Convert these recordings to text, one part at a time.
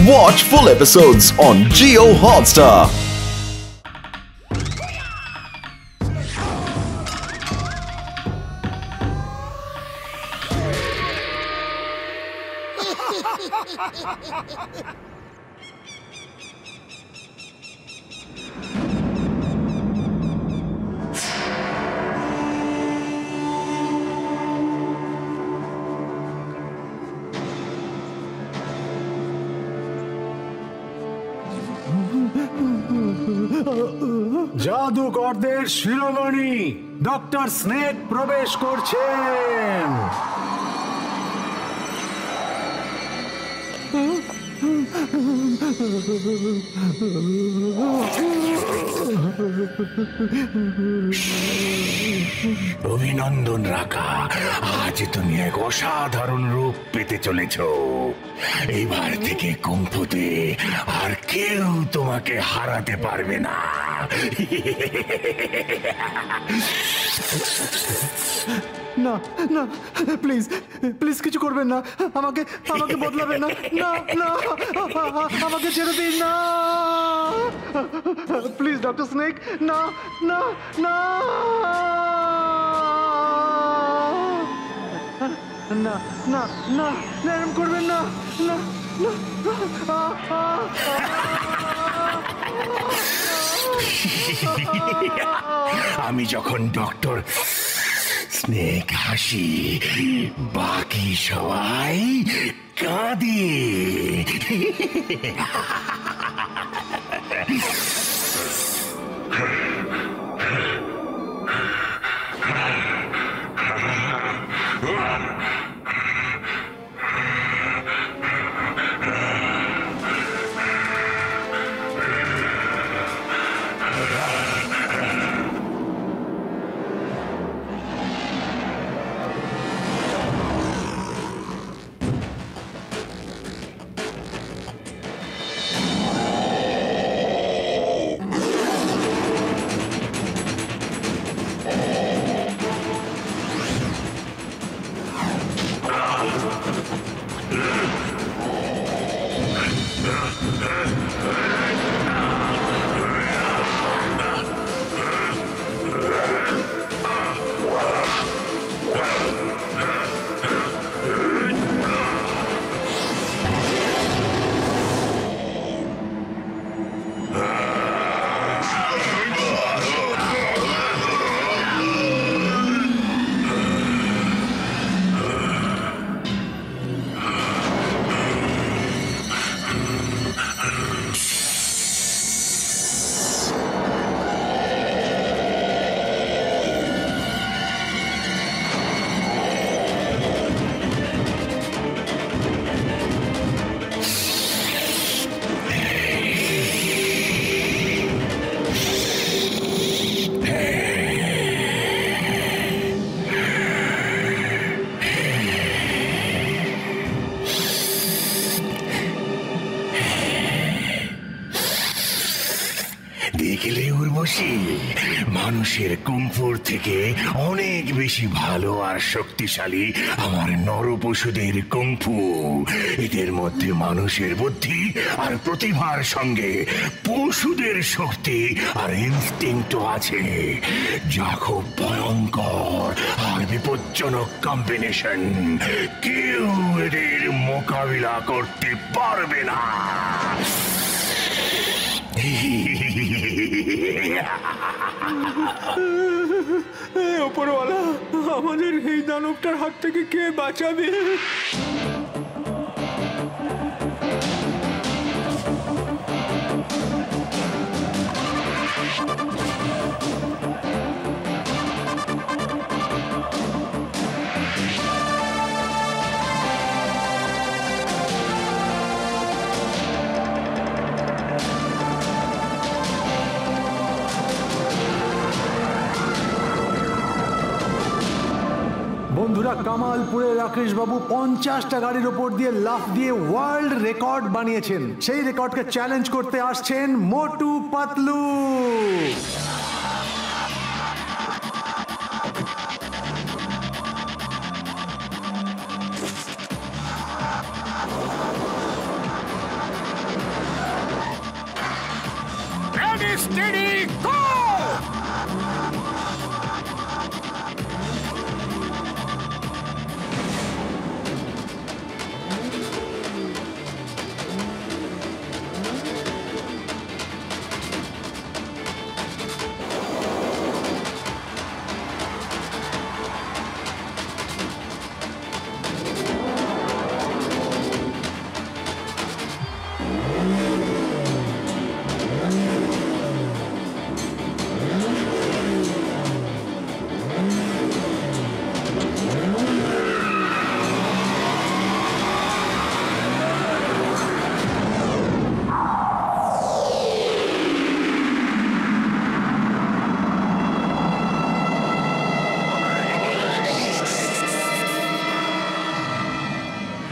Watch full episodes on Jio Hotstar. জাদুকরদের শিরোমণি doctor snake প্রবেশ করছেন। অভিনন্দন রাখা, আজ তুমি এক অসাধারণ রূপ পেতে চলেছ। এইবার থেকে কুংফুতে আর কেউ তোমাকে হারাতে পারবে না। না না, প্লিজ প্লিজ কিছু করবেন না, আমাকে আমাকে বদলাবেন না, না না, আমাকে ছেড়ে দিন না, প্লিজ ডক্টর স্নেক, না না না না না না, এরকম করবেন না, না না। আমি যখন ডক্টর স্নেক হাসি, বাকি সবাই কাঁদে। দেখলে উর্বশী, মানুষের কুংফুর থেকে অনেক বেশি ভালো আর শক্তিশালী আমার নরপশুদের কুংফু। এদের মধ্যে মানুষের বুদ্ধি আর প্রতিভার সঙ্গে পশুদের শক্তি আর ইনস্টিংক্টও আছে, যা খুব ভয়ঙ্কর আর বিপজ্জনক কম্বিনেশন। কেউ এদের মোকাবিলা করতে পারবে না। ওপরওয়ালা, আমাদের এই দানবটার হাত থেকে কে বাঁচাবে? বন্ধুরা, কামালপুরে রাকেশ বাবু 50টা গাড়ির ওপর দিয়ে লাফ দিয়ে ওয়ার্ল্ড রেকর্ড বানিয়েছেন। সেই রেকর্ডকে চ্যালেঞ্জ করতে আসছেন মোটু পাতলু। Steady go.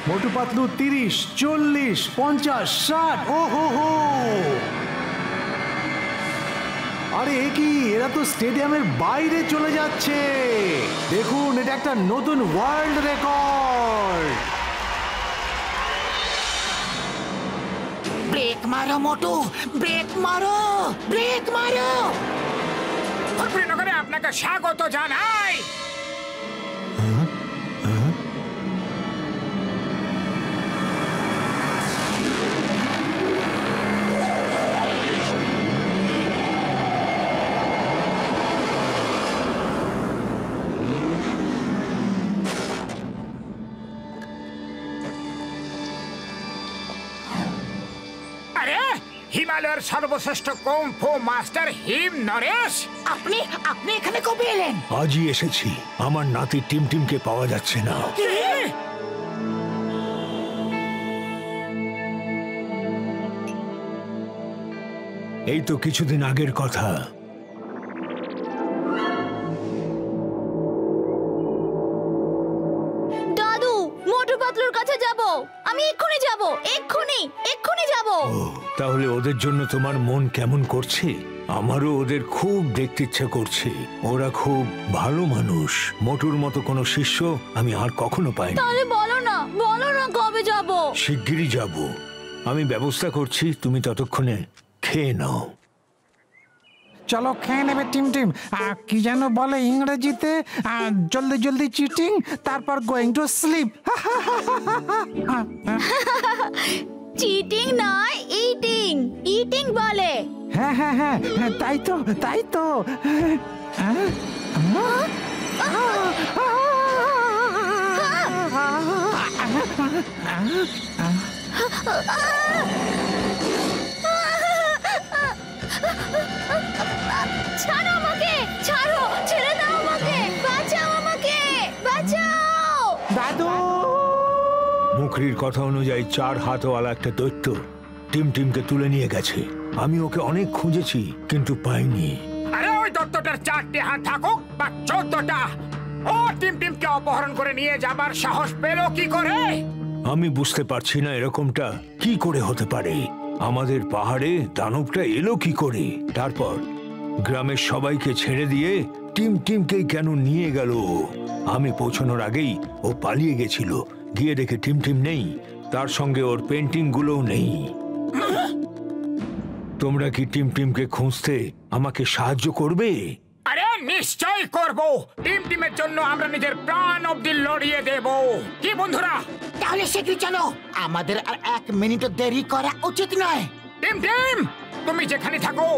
মোটু পাতলু 30, 40, 50, 60। ও হো হো, আরে এ কি, এরা তো স্টেডিয়ামের বাইরে চলে যাচ্ছে। দেখুন, এটা একটা নতুন ওয়ার্ল্ড রেকর্ড। ব্রেক মারো মোটু, ব্রেক মারো, ব্রেক মারো। নগরে আপনাকে স্বাগত জানাই। হিমালয়ের সর্বশ্রেষ্ঠ কুংফু মাস্টার হিম নরেশ, আপনি এখানে কবে এলেন? আজই এসেছি। আমার নাতি টিমটিমকে পাওয়া যাচ্ছে না। এই তো কিছুদিন আগের কথা। দাদু, মোটু পাতলুর কাছে যাব। আমি এক্ষুনি যাব, এক্ষুনি যাব। তাহলে ওদের জন্য তোমার মন কেমন করছে? আমারও ওদের খুব দেখতে ইচ্ছা করছে। ওরা খুব ভালো মানুষ। মোটুর মতো কোনো শিষ্য আমি আর কখনো পাইনি। তাহলে বলো না কবে যাব? শিগগিরই যাব। আমি ব্যবস্থা করছি, তুমি ততক্ষণে খেয়ে নাও। চলো খেয়ে নেবে টিম। কি যেন বলে ইংরেজিতে, জলদি জলদি চিটিং, তারপর গোয়িং টু স্লিপ। চিটিং নয়, ইটিং বলে। হ্যাঁ, তাই তো। ছাড়ো আমাকে, ছেড়ে দাও আমাকে, বাঁচাও আমাকে, বাঁচাও। দাদু! মুখরির কথা অনুযায়ী 4 হাতওয়ালা একটা দৈত্য টিমটিমকে তুলে নিয়ে গেছে। আমি ওকে অনেক খুঁজেছি কিন্তু পাইনি। আরে ওই দৈত্যটার 4টে হাত থাকুক বা 14টা, ও টিমটিমকে অপহরণ করে নিয়ে যাবার সাহস পেল কি করে? আমি বুঝতে পারছি না এরকমটা কি করে হতে পারে। আমাদের পাহাড়ে দানবটা এলো কি করে? তারপর গ্রামের সবাইকে ছেড়ে দিয়ে টিমটিমকেই কেন নিয়ে গেল? আমি পৌঁছানোর আগেই ও পালিয়ে গেছিল। গিয়ে দেখে টিমটিম নেই, তার সঙ্গে ওর পেন্টিং গুলোও নেই। তোমরা কি টিমটিমকে খুঁজতে আমাকে সাহায্য করবে? আরে নিশ্চয়ই করব। টিমটিমের জন্য আমরা নিজের প্রাণ অবধি লড়িয়ে দেব। কি বন্ধুরা? তাহলে শীঘ্রই চলো, আমাদের আর 1 মিনিটও দেরি করা উচিত নয়। টিমটিম, তুমি যেখানে থাকো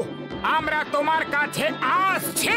আমরা তোমার কাছে আসছি।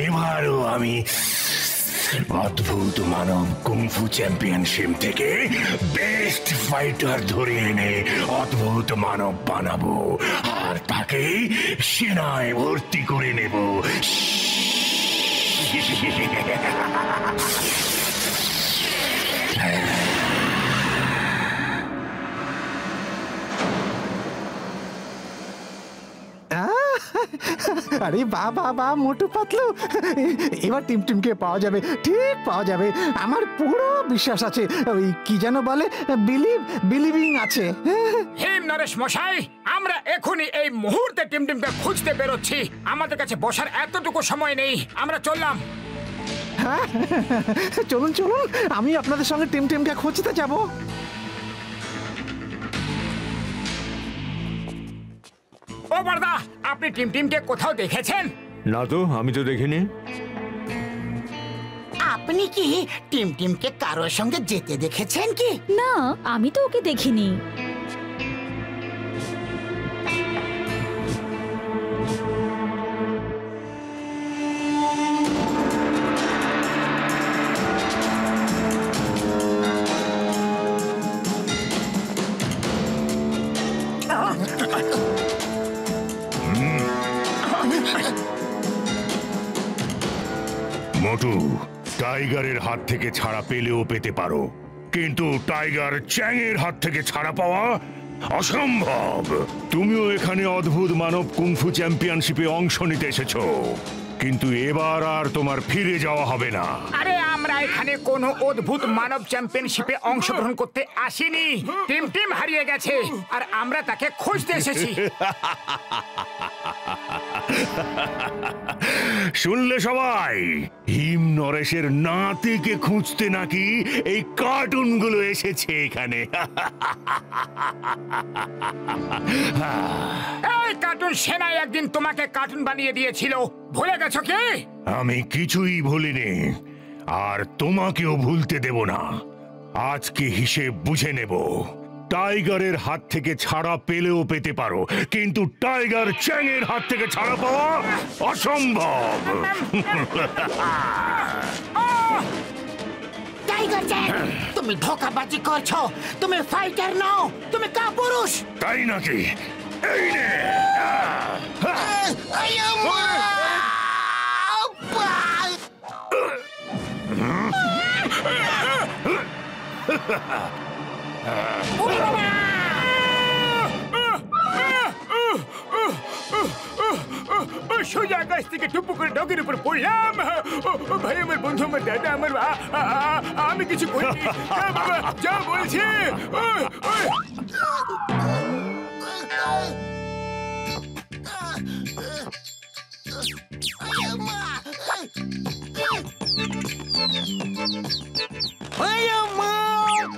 এবারও আমি অদ্ভুত মানব কুংফু চ্যাম্পিয়নশিপ থেকে বেস্ট ফাইটার ধরে এনে অদ্ভুত মানব বানাবো আর তাকে সেনায় ভর্তি করে নেব। আরে বাবা মোটু পাতলু, এবার টিমটিমকে পাওয়া যাবে, ঠিক পাওয়া যাবে, আমার পুরো বিশ্বাস আছে। ওই কি যেন বলে, বিলিভিং আছে। হেম নরেশ মশাই, আমরা এখনই এই মুহূর্তে টিমটিমকে খুঁজতে বেরোচ্ছি। আমাদের কাছে বসার এতটুকু সময় নেই, আমরা চললাম। হ্যাঁ, চলুন চলুন, আমি আপনাদের সঙ্গে টিমটিমকে খুঁজতে যাব। ও বড়দা, আপনি টিমটিমকে কোথাও দেখেছেন? না তো, আমি তো দেখিনি। আপনি কি টিমটিমকে কারোর সঙ্গে যেতে দেখেছেন কি? না, আমি তো ওকে দেখিনি। মোটু, টাইগারের হাত থেকে ছাড়া পেলেও পেতে পারো, কিন্তু টাইগার চ্যাংয়ের হাত থেকে ছাড়া পাওয়া অসম্ভব। তুমিও এখানে অদ্ভুত মানব কুংফু চ্যাম্পিয়নশিপে অংশ নিতে এসেছো, কিন্তু এবার আর তোমার ফিরে যাওয়া হবে না। আরে আমরা এখানে কোনো অদ্ভুত মানব চ্যাম্পিয়নশিপে অংশগ্রহণ করতে আসিনি। টিমটিম হারিয়ে গেছে আর আমরা তাকে খুঁজতে এসেছি। শুনলে সবাই, হিম নরেশের নাতিকে খুঁজতে নাকি এই কার্টুনগুলো এসেছে এখানে। এই কার্টুন সেনাই একদিন তোমাকে কার্টুন বানিয়ে দিয়েছিল, ভুলে গেছো কি? আমি কিছুই ভুলিনি, আর তোমাকেও ভুলতে দেব না। আজকে হিসেব বুঝে নেব। টাইগারের হাত থেকে ছাড়া পেলেও পেতে পারো, কিন্তু টাইগার চ্যাংয়ের হাত থেকে ছাড়া পাওয়া অসম্ভব। টাইগার চ্যাং, তুমি ধোঁকাবাজি করছো। তুমি ফাইটার নও, তুমি কাপুরুষ। তাই নাকি? এই নে। সোজা গাছ থেকে টুপু করে ডগের উপর পড়লাম। ভাই, আমার বন্ধু, আমার দাদা, আমার আমি কিছু করিনি। যা বলছি।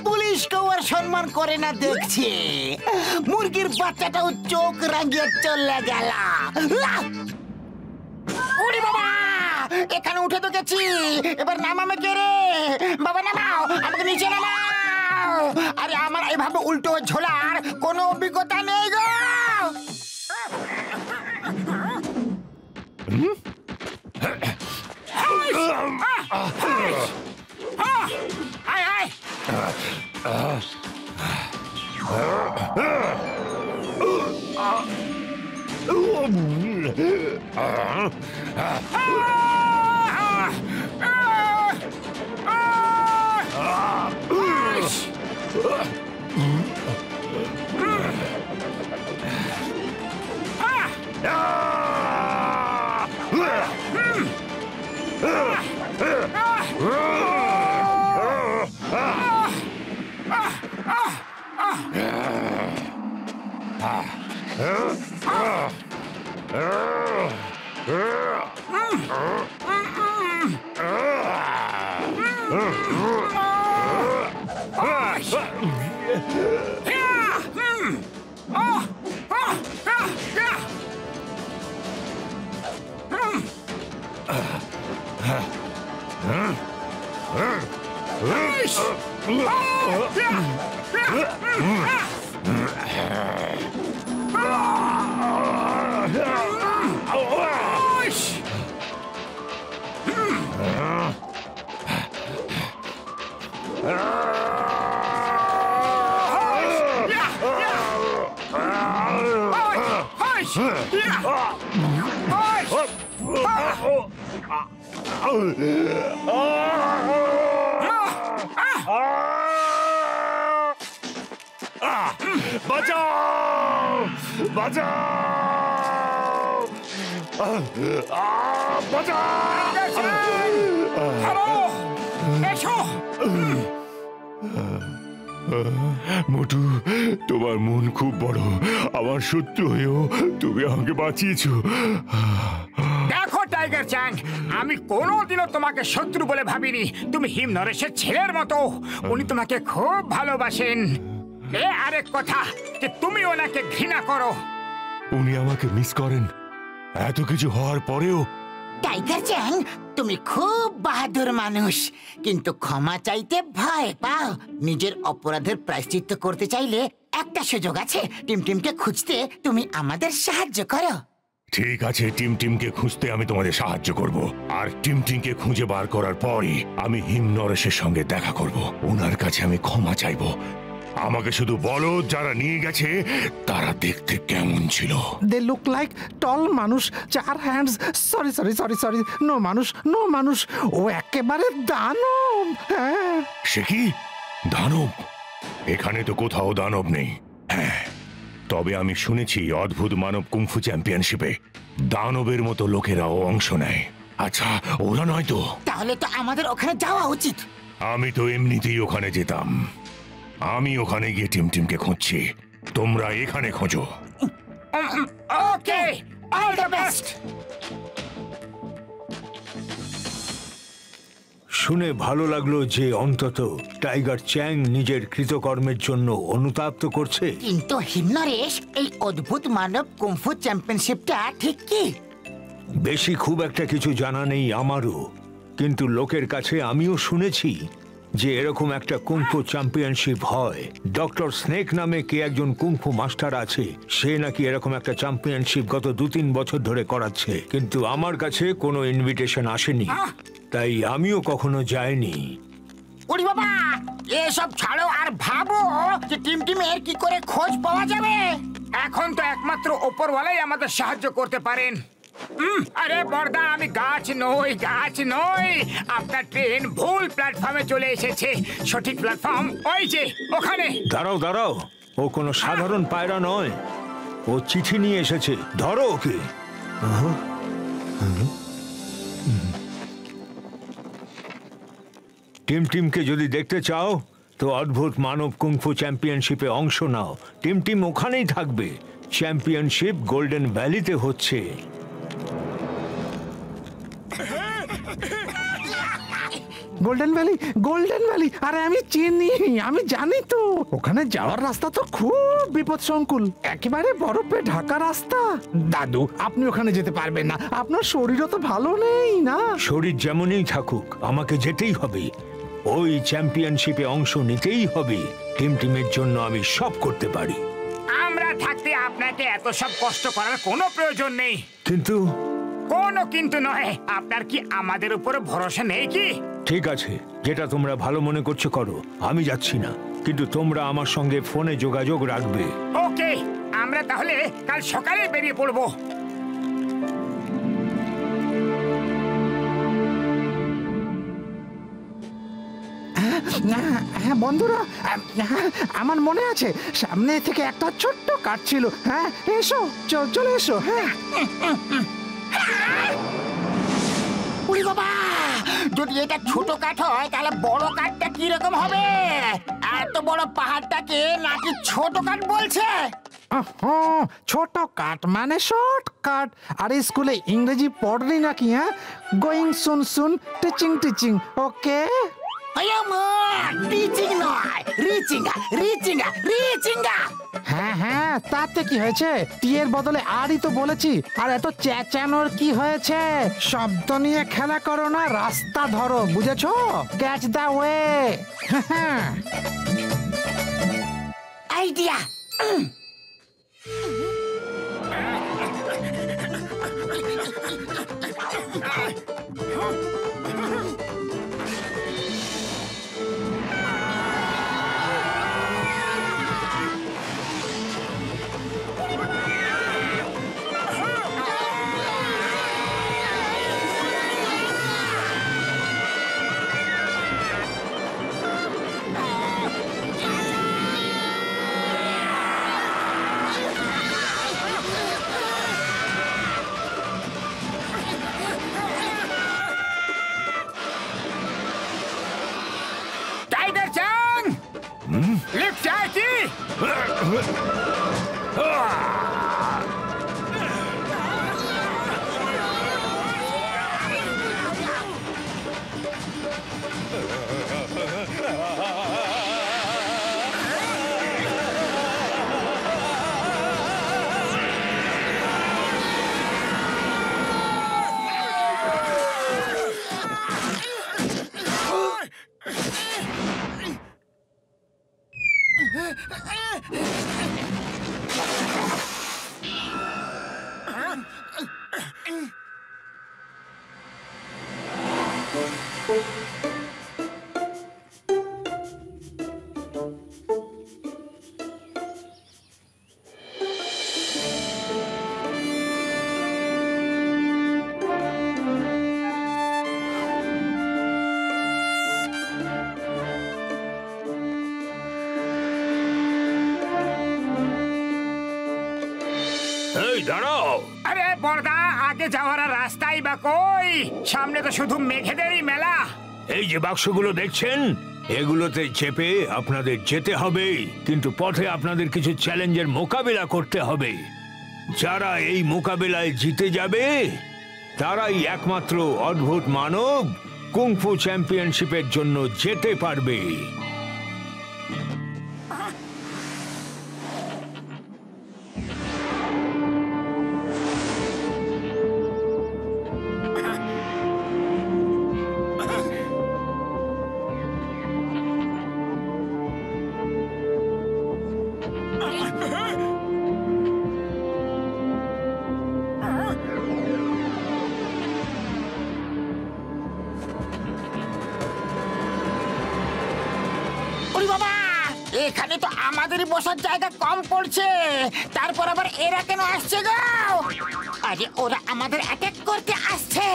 পুলিশকেও আর সম্মান করে না দেখছি। মুরগির বাচ্চাটাও চোখ রাঙিয়ে চলে গেল। ওরে বাবা, এখানে উঠে তো গেছি, এবার নামামে কে রে? বাবা নামাও, আমাকে নিচে নামাও। আরে আমার এভাবে উল্টো ঝোলার কোনো অভিজ্ঞতা নেই গো। বাঁচাও, বাঁচাও, এসো। মোটু, তোমার মন খুব বড়। আমার শত্রু হয়েও তুমি আমাকে বাঁচিয়েছো। দেখো টাইগার চ্যাং, আমি কোনোদিনও তোমাকে শত্রু বলে ভাবিনি। তুমি হিম নরেশের ছেলের মতো। উনি তোমাকে খুব ভালোবাসেন। আরেক কথা যে তুমি ওনাকে ঘৃণা করো। উনি আমাকে মিস করেন এত কিছু হওয়ার পরেও? টাইগার চ্যাং, তুমি খুব বাহাদুর মানুষ, কিন্তু ক্ষমা চাইতে ভয় পাও। নিজের অপরাধের প্রায়শ্চিত্ত করতে চাইলে একটা সুযোগ আছে। টিমটিমকে খুঁজতে তুমি আমাদের সাহায্য করো। ঠিক আছে, টিমটিমকে খুঁজতে আমি তোমাদের সাহায্য করব। আর টিমটিমকে খুঁজে বার করার পরই আমি হিম নরেশের সঙ্গে দেখা করব। ওনার কাছে আমি ক্ষমা চাইব। আমাকে শুধু বলো, যারা নিয়ে গেছে তারা দেখতে কেমন ছিল? দে লুক লাইক টল মানুষ, 4 hands. Sorry sorry sorry sorry, no মানুষ, নো মানুষ। ও একেবারে দানব। হ্যাঁ। সে কি দানব? এখানে তো কোথাও দানব নেই। হ্যাঁ, তবে আমি শুনেছি অদ্ভুত মানব কুংফু চ্যাম্পিয়নশিপে দানবের মতো লোকেরাও অংশ নেয়। আচ্ছা, ওরা নয় তো? তাহলে তো আমাদের ওখানে যাওয়া উচিত। আমি তো এমনিতেই ওখানে যেতাম। আমি ওখানে গিয়ে টিমটিমকে খুঁজছি, তোমরা এখানে খোঁজো। ওকে, অল দ্য বেস্ট। শুনে ভালো লাগলো যে অন্তত টাইগার চ্যাং নিজের কৃতকর্মের জন্য অনুতাপ তো করছে। কিন্তু হিমনরেশ, এই অদ্ভুত মানব কুংফু চ্যাম্পিয়নশিপটা ঠিক কি? বেশি খুব একটা কিছু জানা নেই আমারও, কিন্তু লোকের কাছে আমিও শুনেছি যে এরকম একটা কুংফু চ্যাম্পিয়নশিপ হয়। ডক্টর স্নেক নামে কে একজন কুংফু মাস্টার আছে, সে নাকি এরকম একটা চ্যাম্পিয়নশিপ গত 2-3 বছর ধরে করাচ্ছে, কিন্তু আমার কাছে কোনো ইনভিটেশন আসেনি, তাই আমিও কখনো যাইনি। ওরে বাবা, এসব ছাড়ো আর ভাবো যে টিমটিমের কি করে খোঁজ পাওয়া যাবে। এখন তো একমাত্র ওপরওয়ালাই আমাদের সাহায্য করতে পারেন। আরে বর্দা, আমি গাছ নই, গাছ নই। আপনার ট্রেন ভুল প্ল্যাটফর্মে চলে এসেছে। সঠিক প্ল্যাটফর্ম ওই যে ওখানে। দাঁড়াও দাঁড়াও, ও কোনো সাধারণ পায়রা নয়, ও চিঠি নিয়ে এসেছে। ধরো ওকে। টিমটিমকে যদি দেখতে চাও তো অদ্ভুত মানব কুংফু চ্যাম্পিয়নশিপে অংশ নাও। টিমটিম ওখানেই থাকবে। চ্যাম্পিয়নশিপ গোল্ডেন ভ্যালিতে হচ্ছে। Golden valley, golden valley. আরে আমি চিনি, আমি জানি তো। ওখানে যাওয়ার রাস্তা তো খুব বিপদসংকুল, একেবারে বরফে ঢাকা রাস্তা। দাদু, আপনি ওখানে যেতে পারবেন না, আপনার শরীরও তো ভালো নেই না। শরীর যেমনই থাকুক, আমাকে যেতেই হবে। ওই চ্যাম্পিয়নশিপে অংশ নিতেই হবে। টিমটিমের জন্য আমি সব করতে পারি। আমরা থাকতে আপনাকে এত সব কষ্ট করার কোনো প্রয়োজন নেই। কিন্তু কোনো কিন্তু নয়। আপনার কি আমাদের উপরে ভরসা নেই কি? ঠিক আছে, যেটা তোমরা ভালো মনে করছো করো, আমি যাচ্ছি না, কিন্তু তোমরা আমার সঙ্গে ফোনে যোগাযোগ রাখবে। ওকে, আমরা তাহলে কাল সকালে বেরিয়ে পড়বো। হ্যাঁ বন্ধুরা, আমার মনে আছে সামনে থেকে একটা ছোট্ট কাঠ ছিল। হ্যাঁ এসো, চলে এসো। হ্যাঁ। ওরে বাবা, যদি এটা ছোট কাঠ হয় তাহলে বড় কাঠটা কি রকম হবে? এত বড় পাহাড়টাকে নাকি ছোট কাঠ বলছে? ছোট কাট মানে শর্ট কাট। আর স্কুলে ইংরেজি পড়নি নাকি? হ্যাঁ, গোয়িং সুন সুন, টিচিং টিচিং। ওকে, টিচিং নয়, রিচিঙ্গা রিচিঙ্গা রিচিঙ্গা। হ্যাঁ হ্যাঁ, তাতে কি হয়েছে? টি এর বদলে আরই তো বলেছি। আর এত চেঁচানোর কি হয়েছে? শব্দ নিয়ে খেলা করো না, রাস্তা ধরো, বুঝেছো? Catch the way. আইডিয়া। এই দাঁড়াও। আরে বড়দা, আগে যাওয়ার আর রাস্তাই বা কই? সামনে তো শুধু মেঘেদেরই মেলা। এই যে বাক্সগুলো দেখছেন, এগুলোতে চেপে আপনাদের যেতে হবে, কিন্তু পথে আপনাদের কিছু চ্যালেঞ্জের মোকাবিলা করতে হবে। যারা এই মোকাবিলায় জিতে যাবে তারাই একমাত্র অদ্ভুত মানব কুংফু চ্যাম্পিয়নশিপের জন্য যেতে পারবে। এখানে তো আমাদেরই বসার জায়গা কম পড়ছে, তারপর আবার এরা কেন আসছে গো? আরে ওরা আমাদের অ্যাটাক করতে আসছে।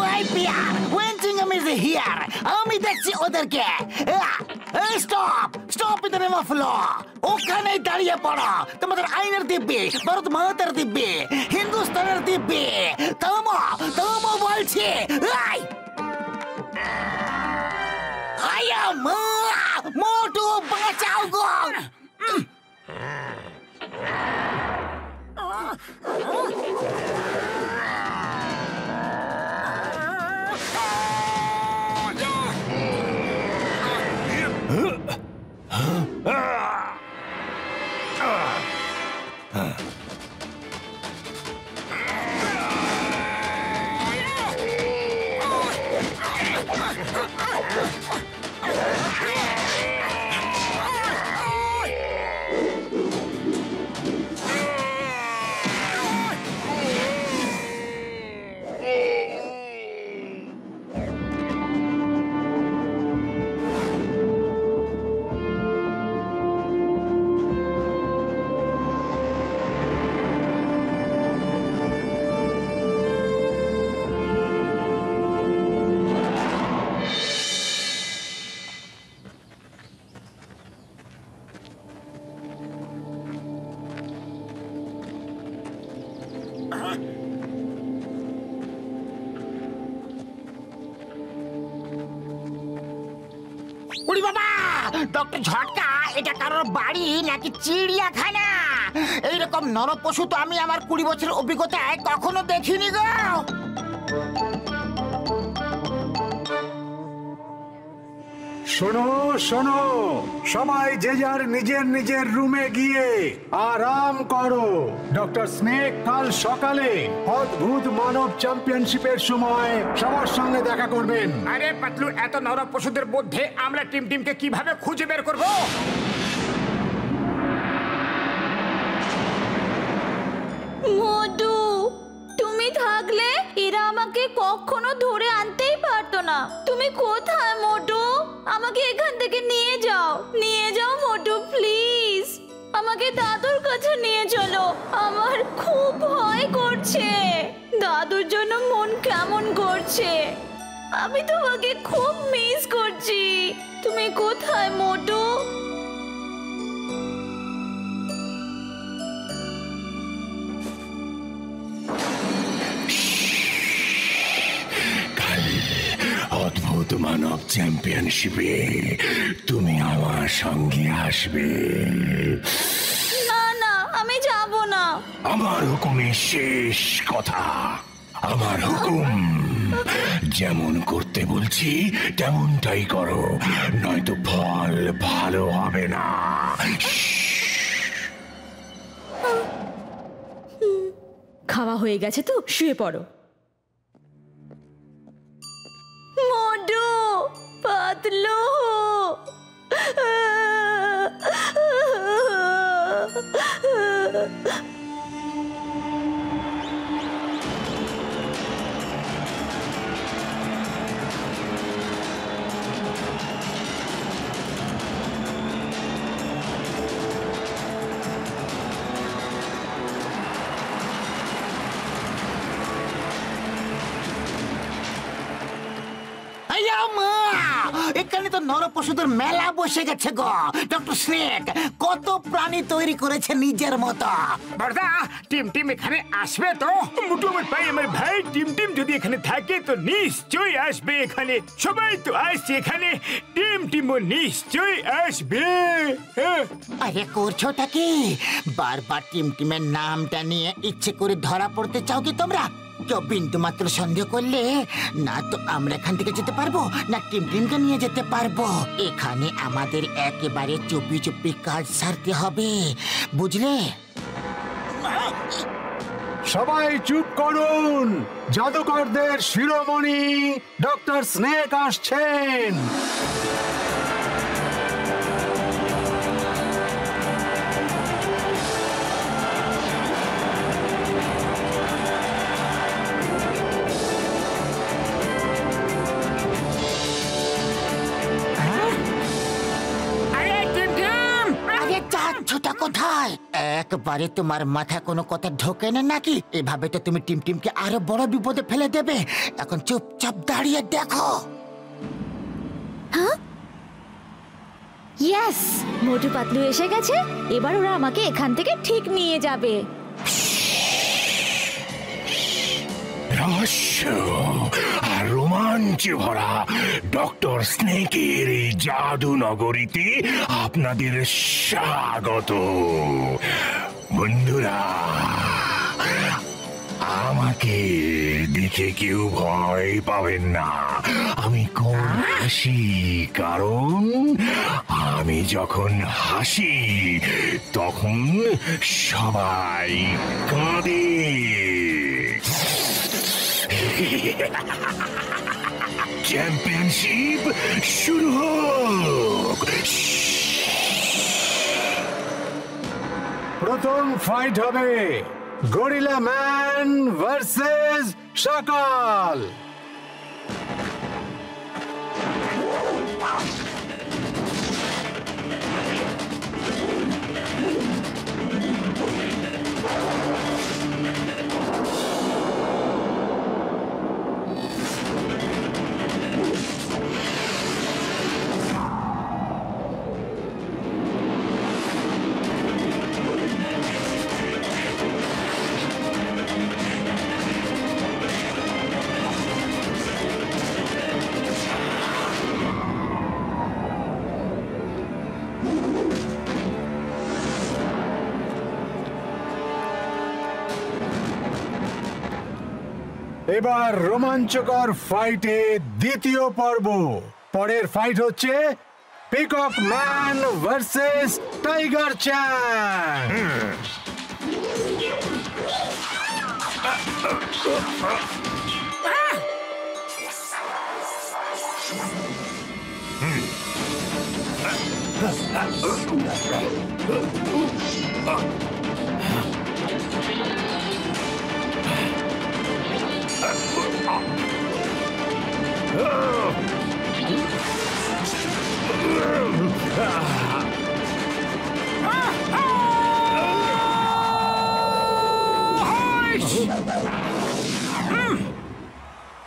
ওই পিয়ার, when Tingam is here, আমি দেখছি ওদেরকে। Stop stop in the name of law. ওখানেই দাঁড়িয়ে পড়ো। তোমাদের আইনের দিব্যি, ভারত মাতার দিব্যি, হিন্দুস্তানের দিব্যি। থামো থামো বলছি। মোটু বাঁচাও গো। উড়ি বাবা, ডক্টর ঝটকা, এটা কারোর বাড়ি নাকি চিড়িয়াখানা? এইরকম নরপশু তো আমি আমার 20 বছরের অভিজ্ঞতায় কখনো দেখিনি গো। শোনো শোনো, সবাই যে যার নিজের নিজের রুমে গিয়ে আরাম করো। ডক্টর স্নেক কাল সকালে অদ্ভুত মানব চ্যাম্পিয়নশিপের সময় সবার সঙ্গে দেখা করবেন। আরে পাতলু, এত নরক পশুদের মধ্যে আমরা টিমকে কিভাবে খুঁজে বের করব? মোটু, তুমি থাকলে এরা আমাকে কখনো ধরে আনতেই পারতো না। তুমি কোথায় মোটু? আমাকে এখান থেকে নিয়ে যাও, নিয়ে যাও মোটু প্লিজ। আমাকে দাদুর কাছে নিয়ে চলো, আমার খুব ভয় করছে। দাদুর জন্য মন কেমন করছে। আমি তোমাকে খুব মিস করছি। তুমি কোথায় মোটু? অদ্ভুত মানব চ্যাম্পিয়নশিপে তুমি আমার সঙ্গে আসবে। না না, আমি যাব না। আমার হুকুমে শেষ কথা। আমার হুকুম, যেমন করতে বলছি তেমনটাই করো, নয়তো ফল ভালো হবে না। খাওয়া হয়ে গেছে তো, শুয়ে পড়ো। মোটু, পাতলু, এখানে তো নরপশুদের মেলা বসে গেছে গো। ডক্টর স্নেক কত প্রাণী তৈরি করেছে নিজের মতো। বড়দা, টিম টিম এখানে আসবে তো? মোটু আমার ভাই টিম টিম যদি এখানে থাকে তো নিশ্চয়ই আসবে এখানে। সবাই তো আসছে এখানে, টিম টিমও নিশ্চয়ই আসবে। আরে করছোটা কি? বারবার টিম টিমের নামটা নিয়ে ইচ্ছে করে ধরা পড়তে চাও কি তোমরা? কেউ বিন্দু মাত্র সন্দেহ করলে না তো আমরা এখান থেকে যেতে পারবো, না টিম টিমকে নিয়ে যেতে পারবো। এখানে আমাদের একেবারে চুপি চুপি কাজ সারতে হবে, বুঝলে? সবাই চুপ করুন। জাদুকরদের শিরোমণি ডক্টর স্নেক আসছেন। কোথায়? একবারে তোমার মাথা কোনো কথা ঢোকে না নাকি? এভাবে তো তুমি টিম টিমকে আরো বড় বিপদে ফেলে দেবে। এখন চুপচাপ দাঁড়িয়ে দেখো। ইয়েস, মোটু পাতলু এসে গেছে। এবার ওরা আমাকে এখান থেকে ঠিক নিয়ে যাবে। রহস্য আর রোমাঞ্চে ভরা ডক্টর স্নেকের এই জাদু নগরীতে আপনাদের স্বাগত। বন্ধুরা, আমাকে দেখে কেউ ভয় পাবেন না। আমি কোন হাসি, কারণ আমি যখন হাসি তখন সবাই কাঁদে। চ্যাম্পিয়নশিপ শুরু হোক। প্রথম ফাইট হবে গরিলা ম্যান ভার্সেস সকাল। এবার রোমাঞ্চকর ফাইটে দ্বিতীয় পর্ব। পরের ফাইট হচ্ছে পিকক ম্যান ভার্সেস টাইগার চ্যাং।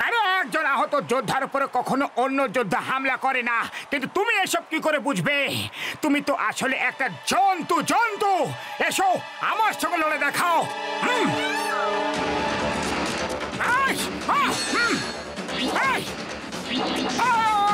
আরে একজন আহত যোদ্ধার উপরে কখনো অন্য যোদ্ধা হামলা করে না, কিন্তু তুমি এসব কি করে বুঝবে? তুমি তো আসলে একটা জন্তু। জন্তু, এসো আমার সঙ্গে লড়ে দেখাও। আহ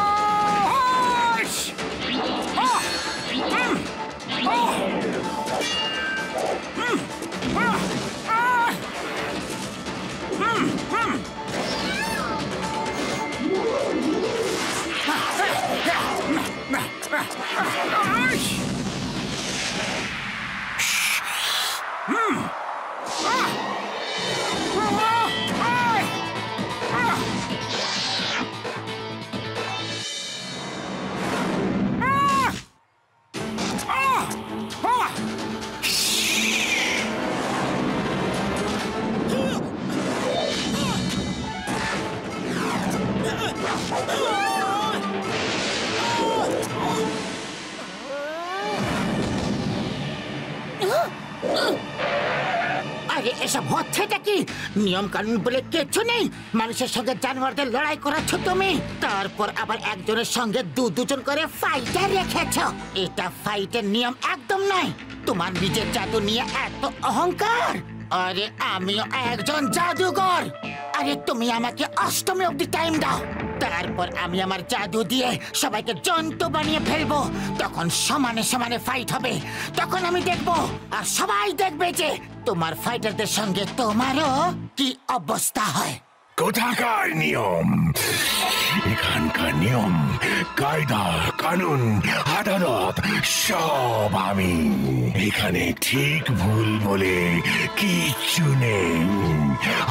আরে এসব হচ্ছেটা কি? নিয়ম কানুন বলে কিছু নেই। মানুষের সঙ্গে জানোয়ারদের লড়াই করাচ্ছ তুমি, তারপর আবার একজনের সঙ্গে দুজন করে ফাইটার রেখেছ। এটা ফাইটের নিয়ম একদম নয়। তোমার নিজের জাদু নিয়ে এত অহংকার। আরে আমিও একজন জাদুকর। আরে তুমি আমাকে অষ্টমী অবধি টাইম দাও, তারপর আমি আমার জাদু দিয়ে সবাইকে জন্তু বানিয়ে ফেলবো। তখন সমানে সমানে ফাইট হবে। তখন আমি দেখবো আর সবাই দেখবে যে তোমার ফাইটারদের সঙ্গে তোমারও কি অবস্থা হয়। কোথাকার নিয়ম? এখানকার নিয়ম, কায়দা, কানুন, আদালত সব আমি। এখানে ঠিক ভুল বলে কিচ্ছু নেই।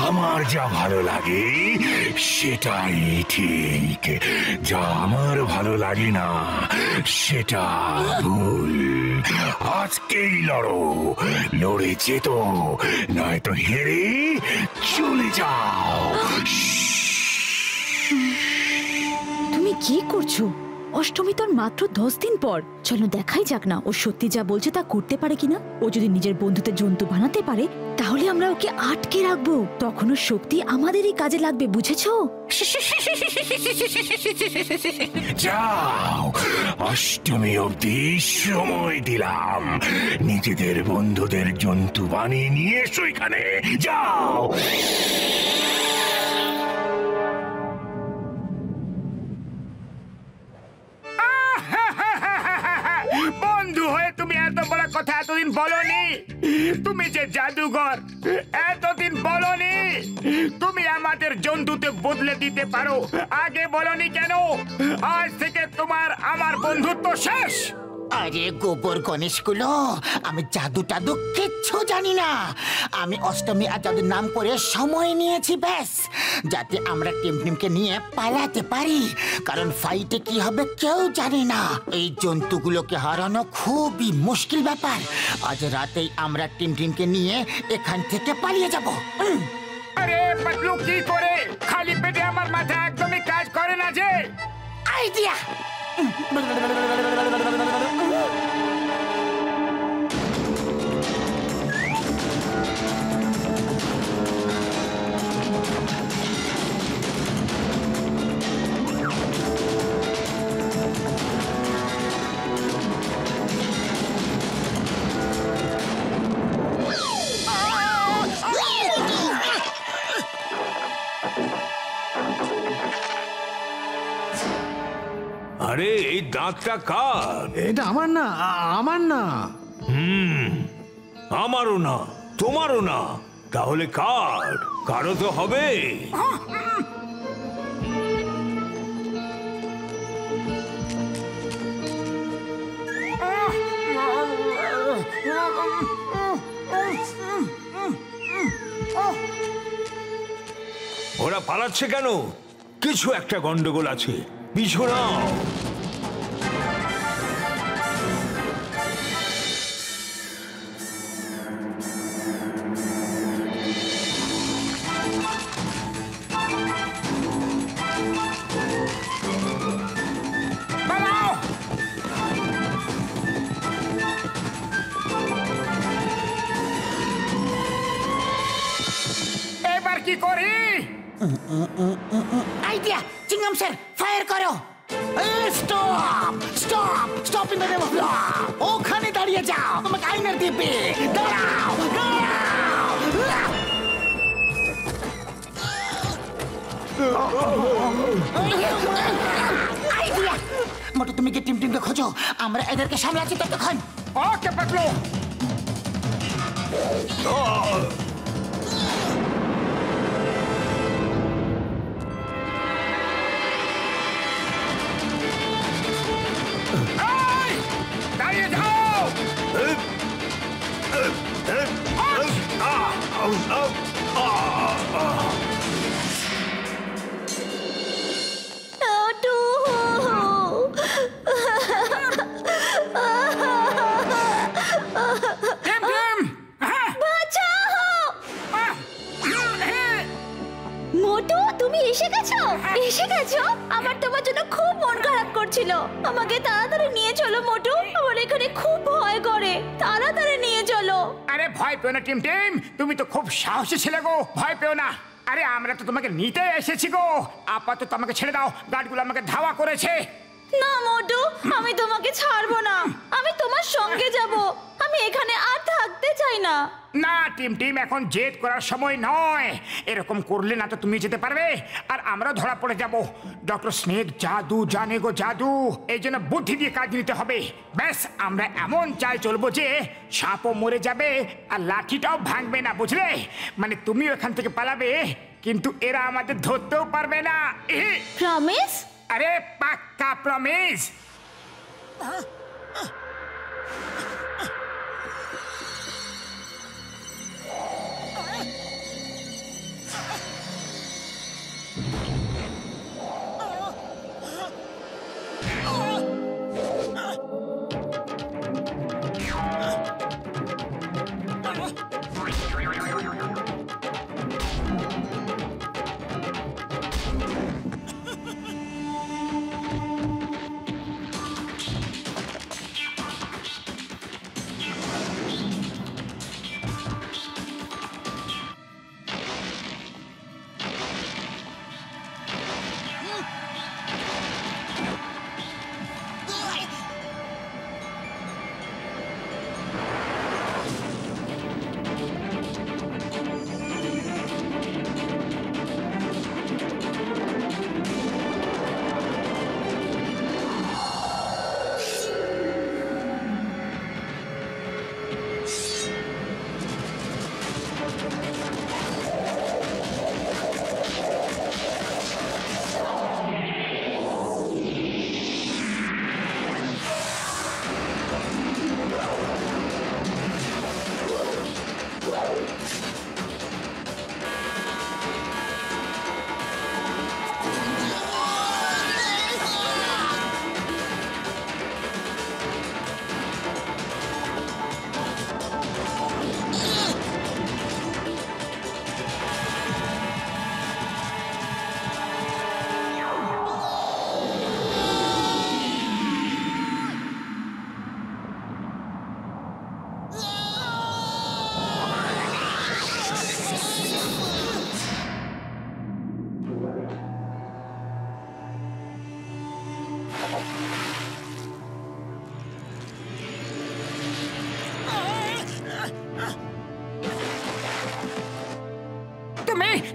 আমার যা ভালো লাগে সেটাই ঠিক, যা আমার ভালো লাগে না সেটা ভুল। আজকেই লড়ো, লড়ে যেত, নয়তো হেরে চলে যাও। তুমি কি করছো? অষ্টমী তোর মাত্র 10 দিন পর। চলো দেখাই যাক না ও সত্যি যা বলছে তা করতে পারে কিনা। ও যদি নিজের বন্ধুদের জন্তু বানাতে পারে তাহলে আমরা ওকে আটকে রাখবো। তখন ওর শক্তি আমাদেরই কাজে লাগবে, বুঝেছো? যাও, অষ্টমী অবধি সময় দিলাম। নিজেদের বন্ধুদের জন্তু বানিয়ে নিয়ে এসো এখানে। যাও। বন্ধু হয়ে তুমি এত বড় কথা এতদিন বলনি। তুমি যে জাদুঘর এতদিন বলনি। তুমি আমাদের জন্তুতে বদলে দিতে পারো, আগে বলনি কেন? আজ থেকে তোমার আমার বন্ধুত্ব শেষ। আরে গোবর গণেশগুলো, আমি জাদু টাদু কিচ্ছু জানি না। আমি অষ্টমী আর জাদুর নাম করে সময় নিয়েছি ব্যাস, যাতে আমরা টিমটিমকে নিয়ে পালাতে পারি। কারণ ফাইটে কি হবে কেউ জানে না। এই জন্তুগুলোকে হারানো খুবই মুশকিল ব্যাপার। আজ রাতেই আমরা টিমটিমকে নিয়ে এখান থেকে পালিয়ে যাব। আরে পাতলু, কি করে? খালি পেটে আমার মাথা একদমই কাজ করে না যে। আইডিয়া! আরে এই দাঁতটা কার? এটা আমার না, আমার না। আমারও না, তোমারও না। তাহলে কার? কারো তো হবে। ওরা পালাচ্ছে কেন? কিছু একটা গন্ডগোল আছে, পিছু নাও। এবার কি করি? আইডিয়া! চিংগাম স্যার, ফায়ার করো। Stop stop stop in the name of law. ওখানে দাঁড়িয়ে যাও, তোমাকে আইনার দিবে। দাঁড়াও দাঁড়াও। আইডিয়া! মোটু, তুমি কি টিমকে খোঁজো, আমরা এদেরকে সামলাচ্ছি ততক্ষণ। ওকে পাতলু। তুমি এসে গেছো? এসে গেছো? আমার তোমার জন্য খুব মন খারাপ করছিল। আমাকে তাড়াতাড়ি নিয়ে চলো মোটু, আমার এখানে খুব ভয় করে। তাড়াতাড়ি নিয়ে চলো। আরে ভয় পেও না টিম টিম, তুমি তো খুব সাহসী ছেলে গো, ভয় পেও না। আরে আমরা তো তোমাকে নিতে এসেছি গো। আপাতত আমাকে ছেড়ে দাও, গার্ডগুলো আমাকে ধাওয়া করেছে। না মোটু, আমি তোমাকে ছাড়বো না, আমি তোমার সঙ্গে যাব। আমি এখানে আর থাকতে চাই না। না টিম টিম, এখন জেদ করার সময় নয়। এরকম করলে না তো তুমি যেতে পারবে, আর আমরা ধরা পড়ে যাব। ডক্টর স্নেক জাদু জানে গো, জাদু। এই জন্য বুদ্ধি দিয়ে কাজ নিতে হবে। ব্যাস, আমরা এমন চাল চলবো যে সাপও মরে যাবে আর লাঠিটাও ভাঙবে না, বুঝলে? মানে তুমিও এখান থেকে পালাবে, কিন্তু এরা আমাদের ধরতেও পারবে না। প্রমিস? আরে পাক্কা প্রমিস।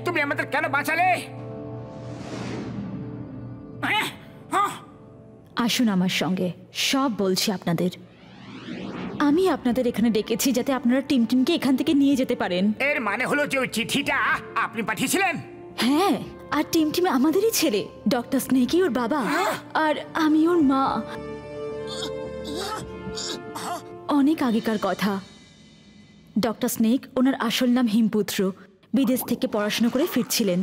তুমি আমাদের কেন বাঁচালে? আসুন আমার সঙ্গে, সব বলছি আপনাদের। আমি আপনাদের এখানে ডেকেছি যাতে আপনারা টিমটিমকে এখান থেকে নিয়ে যেতে পারেন। এর মানে হলো যে ওই চিঠিটা আপনি পাঠিয়েছিলেন? হ্যাঁ, আর টিমটিম আমাদেরই ছেলে। ডক্টর স্নেকই ওর বাবা, আর আমি ওর মা। অনেক আগেকার কথা। ডক্টর স্নেক, ওনার আসল নাম হিমপুত্র, বিদেশ থেকে পড়াশোনা করে ফিরছিলেন।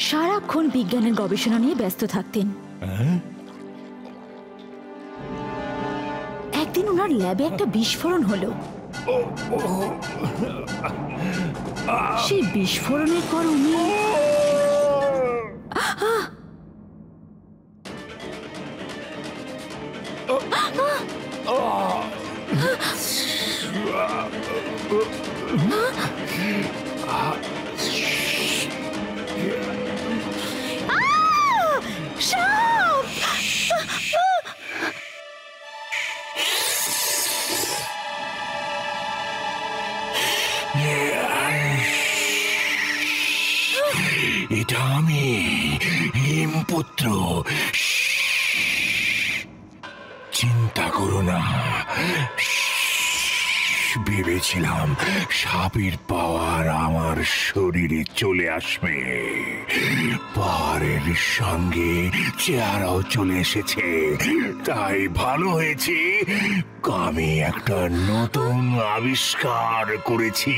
সারাক্ষণ বিজ্ঞানের গবেষণা নিয়ে ব্যস্ত থাকতেন। একদিন ওনার ল্যাবে একটা বিস্ফোরণ হলো। সেই বিস্ফোরণের পর উনি এটা আমি হিমপুত্র। চিন্তা করো না, ভেবেছিলাম সাপের পাওয়ার আমার শরীরে চলে আসবে। পাওয়ারের সঙ্গে চেহারাও চলে এসেছে, তাই ভালো হয়েছে। আমি একটা নতুন আবিষ্কার করেছি।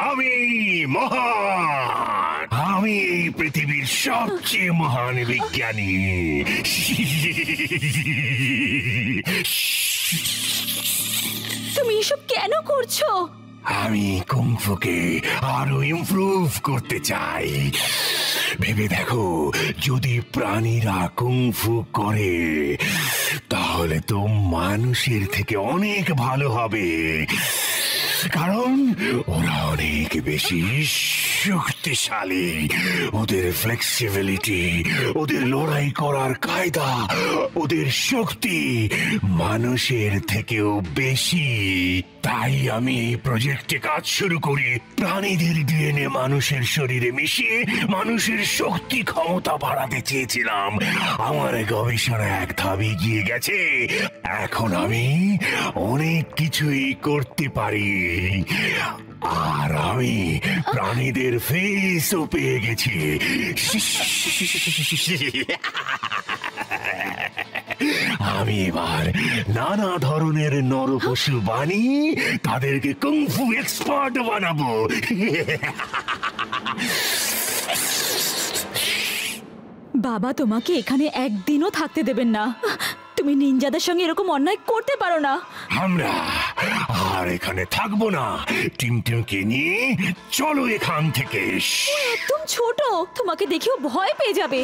আমি মহান, আমি এই পৃথিবীর সবচেয়ে মহান বিজ্ঞানী। তুমি এসব কেন করছো? আমি কুংফুকে আরো ইমপ্রুভ করতে চাই। ভেবে দেখো, যদি প্রাণীরা কুংফু করে তাহলে তো মানুষের থেকে অনেক ভালো হবে, কারণ ওরা অনেক বেশি শক্তিশালী। ওদের ফ্লেক্সিবিলিটি, ওদের লড়াই করার কায়দা, ওদের শক্তি মানুষের থেকেও বেশি। তাই আমি এই প্রজেক্টে কাজ শুরু করি। প্রাণীদের ডিএনএ মানুষের শরীরে মিশিয়ে মানুষের শক্তি ক্ষমতা বাড়াতে চেয়েছিলাম। আমার গবেষণা এক ধাপ এগিয়ে গেছে। এখন আমি অনেক কিছুই করতে পারি। আর আমি প্রাণীদের ফেসও পেয়ে গেছি। আমি এবার নানা ধরনের নরপশু বানিয়ে তাদেরকে কুংফু এক্সপার্ট বানাবো। বাবা তোমাকে এখানে একদিনও থাকতে দেবেন না। তুমি নিনজাদের সঙ্গে এরকম অন্যায় করতে পারো না। আমরা আর এখানে থাকবো না। টিমটিমকে নিয়ে চলো এখান থেকে। একদম ছোট, তোমাকে দেখেও ভয় পেয়ে যাবে।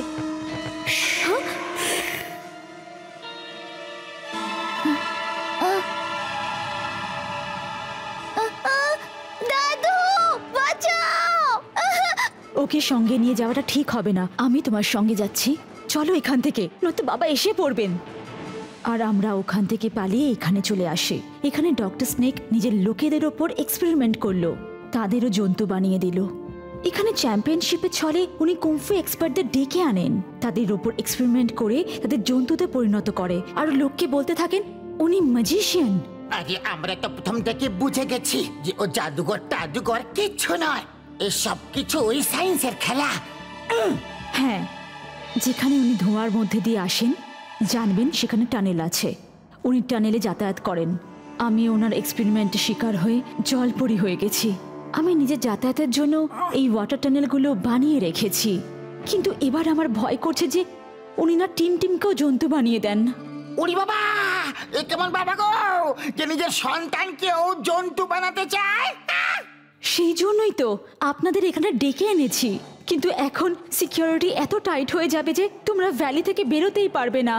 দাদু বাঁচাও! ওকে সঙ্গে নিয়ে যাওয়াটা ঠিক হবে না। আমি তোমার সঙ্গে যাচ্ছি, চলো এখান থেকে, নয়তো বাবা এসে পড়বেন। আর আমরা ওখান থেকে পালিয়ে এখানে চলে আসি। এখানে ডক্টর স্নেক নিজের লোকেদের ওপর এক্সপেরিমেন্ট করলো, তাদেরও জন্তু বানিয়ে দিল। এখানে চ্যাম্পিয়নশিপে ছলে উনি কুংফু এক্সপার্টদের ডেকে আনেন, তাদের ওপর এক্সপেরিমেন্ট করে তাদের জন্তুতে পরিণত করে, আর লোককে বলতে থাকেন উনি ম্যাজিশিয়ান। আরে আমরা তো প্রথম থেকে বুঝে গেছি যে ও জাদুঘর টাদুঘর কিচ্ছু নয়, এসব কিছু ওই সায়েন্সের খেলা। হ্যাঁ, যেখানে উনি ধোঁয়ার মধ্যে দিয়ে আসেন জানবেন সেখানে টানেল আছে, উনি টানেলে যাতায়াত করেন। আমি ওনার এক্সপেরিমেন্টে শিকার হয়ে জলপরি হয়ে গেছি। আমি নিজের যাতায়াতের জন্য এই ওয়াটার টানেলগুলো বানিয়ে রেখেছি, কিন্তু এবার আমার ভয় করছে যে উনি না টিমটিমকেও জন্তু বানিয়ে দেন। ওরে বাবা, এ কেমন বাবা গো, যে নিজের সন্তানকেও জন্তু বানাতে চায়? সেই জন্যই তো আপনাদের এখানে ডেকে এনেছি, কিন্তু এখন সিকিউরিটি এত টাইট হয়ে যাবে যে তোমরা ভ্যালি থেকে বেরোতেই পারবে না।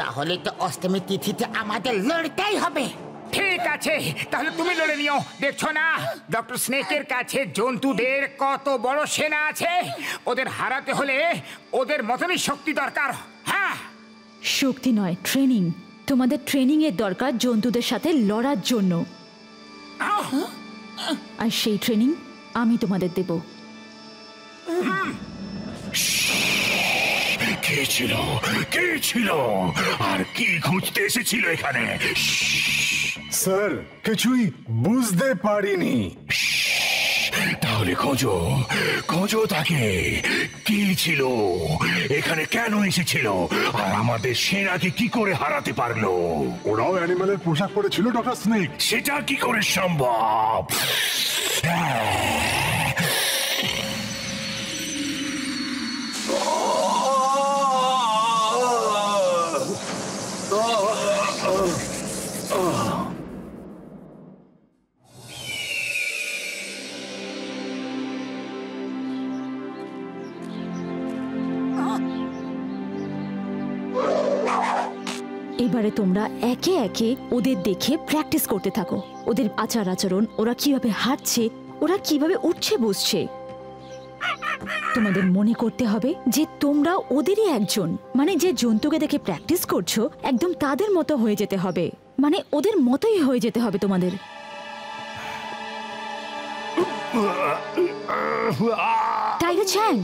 তাহলে তো অষ্টমী তিথিতে আমাদের লড়তেই হবে। ঠিক আছে, তাহলে তুমি লড়ে নিও। দেখছো না ডক্টর স্নেকের কাছে জন্তুদের কত বড় সেনা আছে। ওদের হারাতে হলে ওদের মতনই শক্তি দরকার। হ্যাঁ, শক্তি নয়, ট্রেনিং। তোমাদের ট্রেনিং এর দরকার জন্তুদের সাথে লড়ার জন্য, আর সেই ট্রেনিং আমি তোমাদের দেব। কে ছিল, কে ছিল, আর কি খুঁজতে এসেছিল এখানে? স্যার, কিছুই বুঝতে পারিনি। তাহলে খোঁজো, খোঁজো তাকে। কি ছিল এখানে, কেন এসেছিল, আর আমাদের সেনাকে কি করে হারাতে পারলো? ওরাও অ্যানিমালের পোশাক পরেছিল ডক্টর স্নেক। সেটা কি করে সম্ভব? এবারে তোমরা একে একে ওদের দেখে প্র্যাকটিস করতে থাকো। ওদের আচার আচরণ, ওরা কিভাবে হাঁটছে, ওরা কিভাবে উঠছে বসছে। তোমাদের মনে করতে হবে যে তোমরা ওদেরই একজন, মানে যে জন্তুকে দেখে প্র্যাকটিস করছো একদম তাদের মতো হয়ে যেতে হবে, মানে ওদের মতোই হয়ে যেতে হবে তোমাদের। টাইগার চ্যাং,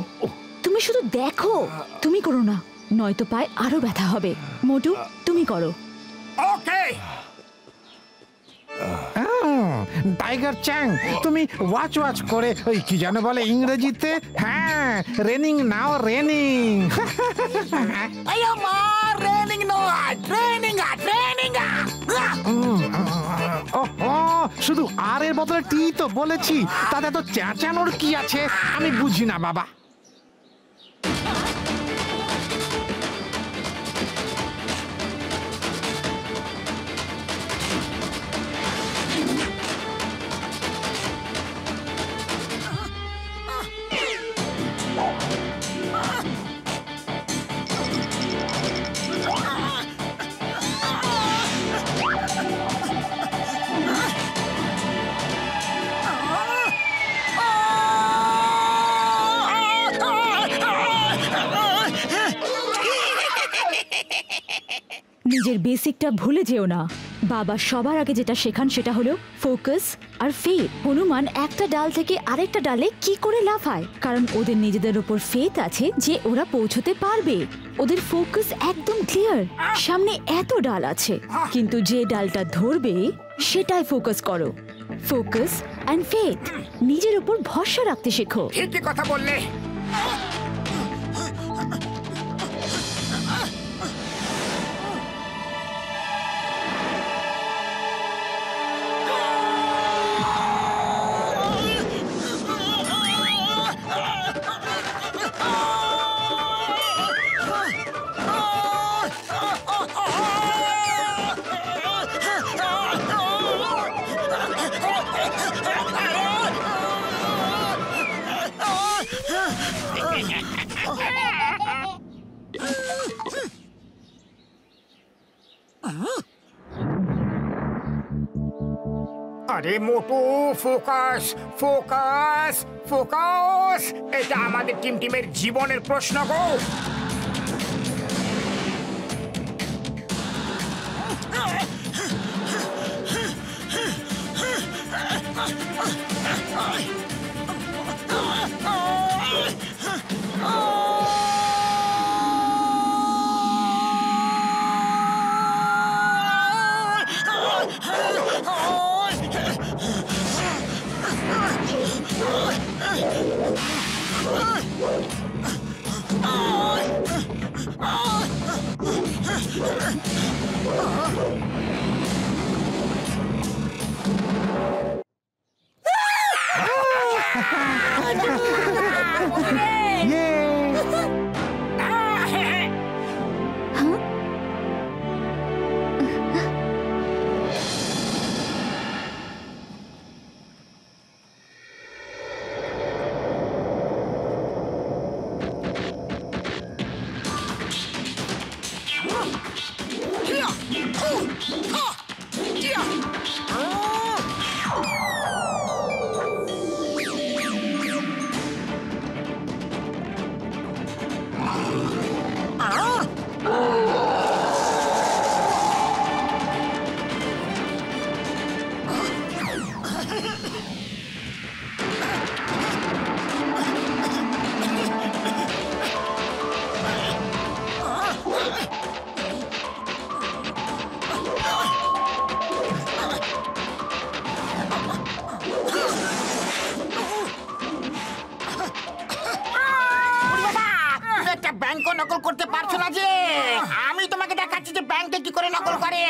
তুমি শুধু দেখো, তুমি করো না, নয়তো পায়ে আরো ব্যথা হবে। মোটু, তুমি করো। ওকে। টাইগার চ্যাং, তুমি ওয়াচ ওয়াচ করে ওই কি যেন বলে ইংরেজিতে, হ্যাঁ, রেনিং নাও, রেনিং। ট্রেনিং নয়, ট্রেনিং, ট্রেনিং। ও শুধু আর এর বদলে টি তো বলেছি, তাতে তো চেঁচানোর কি আছে আমি বুঝি না বাবা। নিজের বেসিকটা ভুলে যেও না। বাবা সবার আগে যেটা শেখান সেটা হলো ফোকাস আর ফেথ। হনুমান একটা ডাল থেকে আরেকটা ডালে কি করে লাফায়, কারণ ওদের নিজেদের উপর ফেথ আছে যে ওরা পৌঁছতে পারবে। ওদের ফোকাস একদম ক্লিয়ার, সামনে এত ডাল আছে, কিন্তু যে ডালটা ধরবে সেটাই ফোকাস করো। ফোকাস এন্ড ফেথ, নিজের উপর ভরসা রাখতে শেখো। ঠিকই কথা বললে। আরে মোটু, ফোকাস ফোকাস ফোকাস, এটা আমাদের টিমের জীবনের প্রশ্ন গো। নকল করতে পারছো না যে? আমি তোমাকে দেখাচ্ছি যে ব্যাংকে কি করে নকল করে।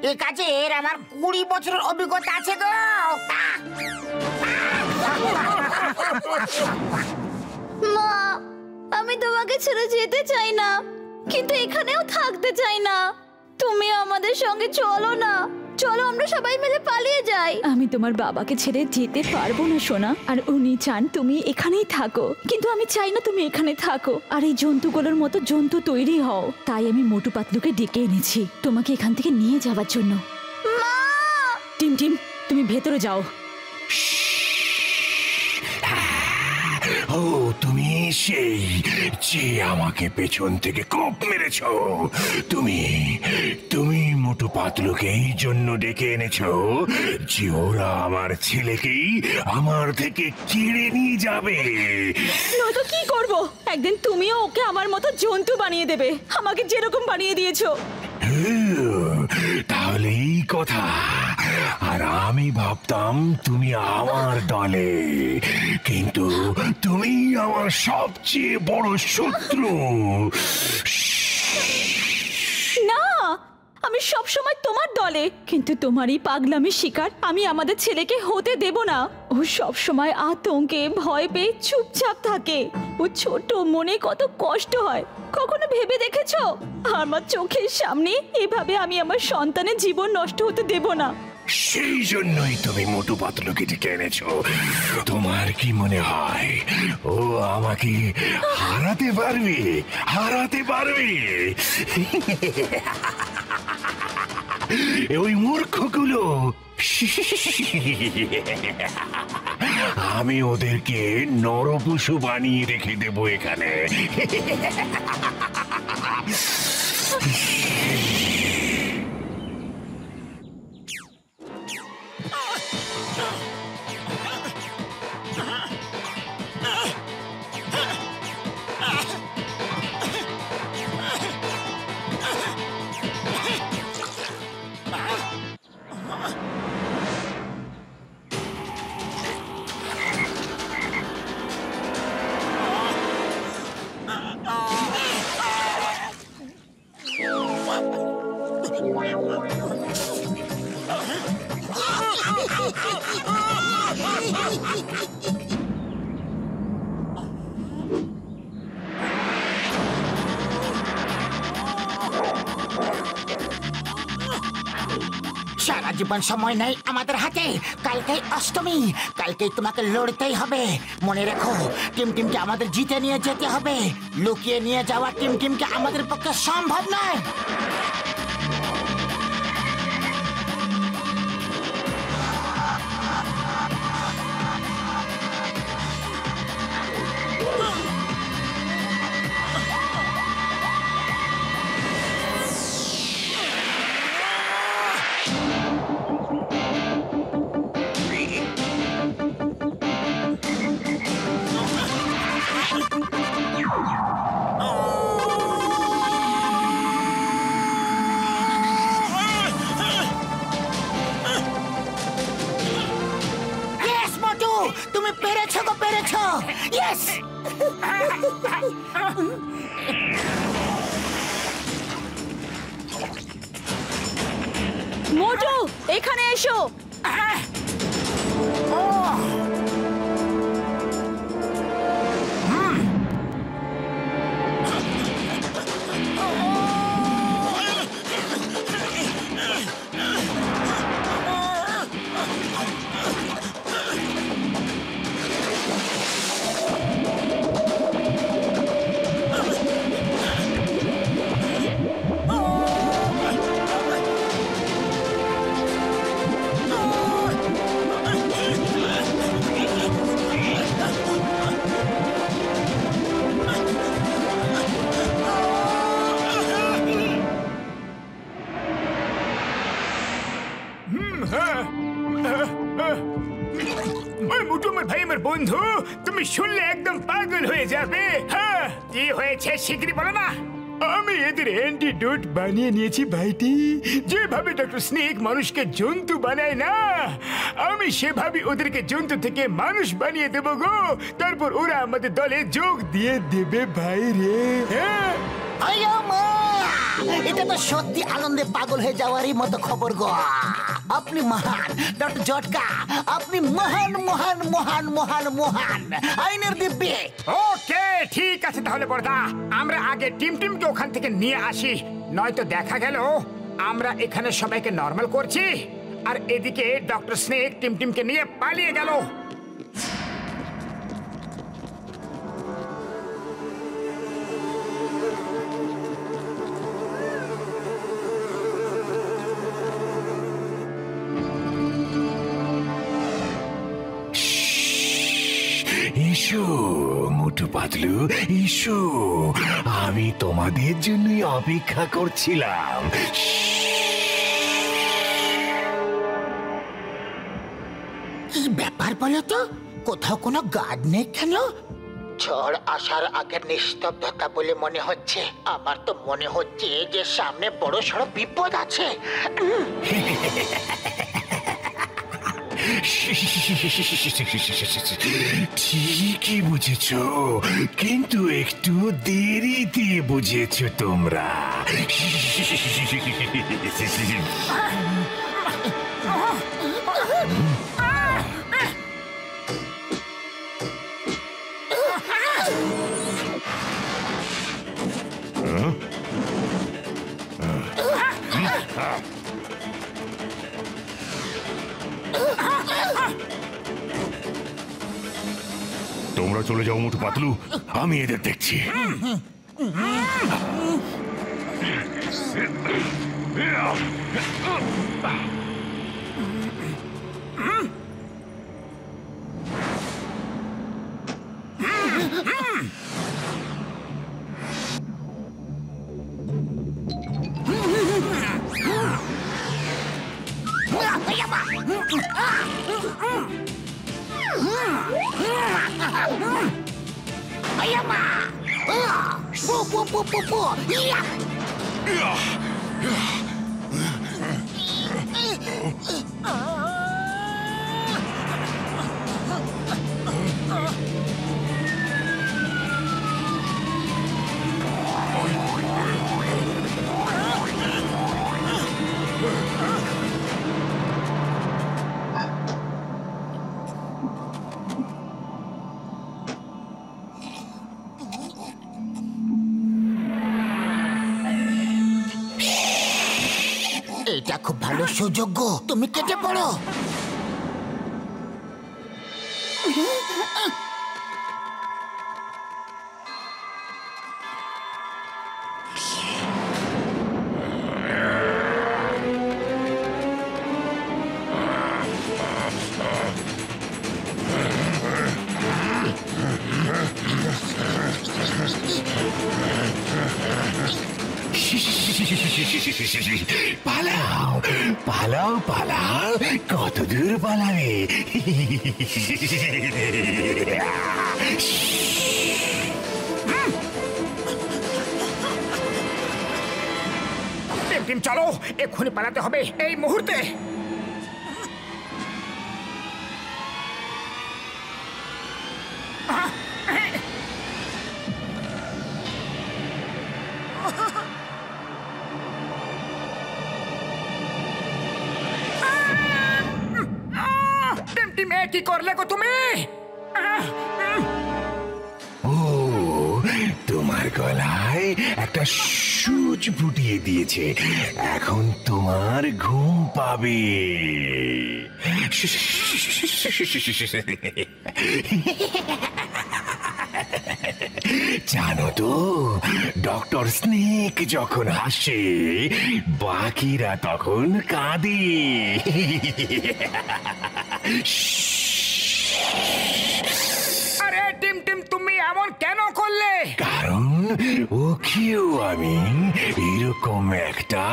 এই কাজের আমার 20 বছরের অভিজ্ঞতা আছে গো। মা, আমি তোমাকে ছেড়ে যেতে চাই না, কিন্তু এখানেও থাকতে চাই না। তুমি আমাদের সঙ্গে চলো না, চলো আমরা সবাই মিলে পালিয়ে যাই। আমি তোমার বাবাকে ছেড়ে যেতে পারবো না সোনা, আর উনি চান তুমি এখানেই থাকো, কিন্তু আমি চাই না তুমি এখানে থাকো আর এই জন্তুগুলোর মতো জন্তু তৈরি হও। তাই আমি মোটু পাতলুকে ডেকে এনেছি তোমাকে এখান থেকে নিয়ে যাওয়ার জন্য। মা! টিম টিম, তুমি ভেতরে যাও। ও, তুমি সেই যে আমাকে পেছন থেকে কোপ মেরেছ। তুমি মোটু পাতলুকে এই জন্য ডেকে এনেছো যে ওরা আমার ছেলেকেই আমার থেকে কেড়ে নিয়ে যাবে। নয়তো কি করব? একদিন তুমিও ওকে আমার মতো জন্তু বানিয়ে দেবে, আমাকে যেরকম বানিয়ে দিয়েছো। তাহলে এই কথা। আর আমি ভাবতাম তুমি আমার দলে, কিন্তু তুমি আমার সবচেয়ে বড় শত্রু। না, আমি সব সময় তোমার দলে, কিন্তু তোমারই পাগলামি শিকার আমি আমাদের ছেলেকে হতে দেব না। ও সব সময় আতঙ্কে ভয় পেয়ে চুপচাপ থাকে। ও ছোট মনে কত কষ্ট হয়, কখনো ভেবে দেখেছো? আমার চোখের সামনে এভাবে আমি আমার সন্তানের জীবন নষ্ট হতে দেব না। সেই জন্যই তুমি মোটু পাতলুকে ডেকে এনেছো। তোমার কি মনে হয় ও আমাকে হারাতে পারবে? ওই মূর্খগুলো, আমি ওদেরকে নরপশু বানিয়ে রেখে দেবো এখানে। সারা জীবন সময় নেই আমাদের হাতে। কালকেই অষ্টমী, কালকেই তোমাকে লড়তেই হবে। মনে রেখো, টিমটিমকে আমাদের জিতে নিয়ে যেতে হবে। লুকিয়ে নিয়ে যাওয়া টিমটিমকে আমাদের পক্ষে সম্ভব নয়। তুমি পেরেছো গো, পেরেছো। ইয়েস। মোটু, এখানে এসো। বন্ধু, তুমি শুনলে একদম পাগল হয়ে যাবে। হ্যাঁ, কি হয়েছে শিগগিরই বলো না। আমি এদের অ্যান্টিডোট বানিয়ে নিয়েছি ভাইটি। যেভাবে ডক্টর স্নেক মানুষকে জন্তু বানায় না, আমি সেভাবে ওদেরকে জন্তু থেকে মানুষ বানিয়ে দেবো গো। তারপর ওরা আমাদের দলে যোগ দিয়ে দেবে ভাই রে। হ্যাঁ, এটা তো সত্যি আনন্দে পাগল হয়ে যাওয়ারই মতো খবর গো। আপনি মহান ডক্টর জটকা, আপনি মহান মহান মহান মহান মহান আইনের দিব্যে। ওকে, ঠিক আছে তাহলে বড়দা, আমরা আগে টিমটিমকে ওখান থেকে নিয়ে আসি। নয়তো দেখা গেল আমরা এখানে সবাইকে নরমাল করছি, আর এদিকে ডক্টর স্নেক টিমটিমকে নিয়ে পালিয়ে গেল। ইসো মোটু পাতলু, ইসো, আমি তোমাদের জন্যই অপেক্ষা করছিলাম। কি ব্যাপার বলো তো? কোথাও কোনো গার্ড নেই কেন? ঝড় আসার আগের নিস্তব্ধতা বলে মনে হচ্ছে। আমার তো মনে হচ্ছে যে সামনে বড় সড় বিপদ আছে। ঠিকই বুঝেছ, কিন্তু একটু দেরিতে বুঝেছ তোমরা। তোমরা চলে যাও মোটু পাতলু, আমি এদের দেখছি। ভালো সুযোগ্য, তুমি কেটে পড়ো। পালাও পালাও পালাও, কত দূর পালাবে? টিম চলো, এক্ষুনি পালাতে হবে এই মুহূর্তে। টিম কি করলে গো তুমি? ও, তোমার গলায় একটা সূচ ফুটিয়ে দিয়েছে, এখন তোমার ঘুম পাবে। জানো তো, ডক্টর স্নেক যখন হাসে বাকিরা তখন কাঁদে। আরে টিম তুমি এমন কেন করলে? কারণ ওকেও আমি এরকম একটা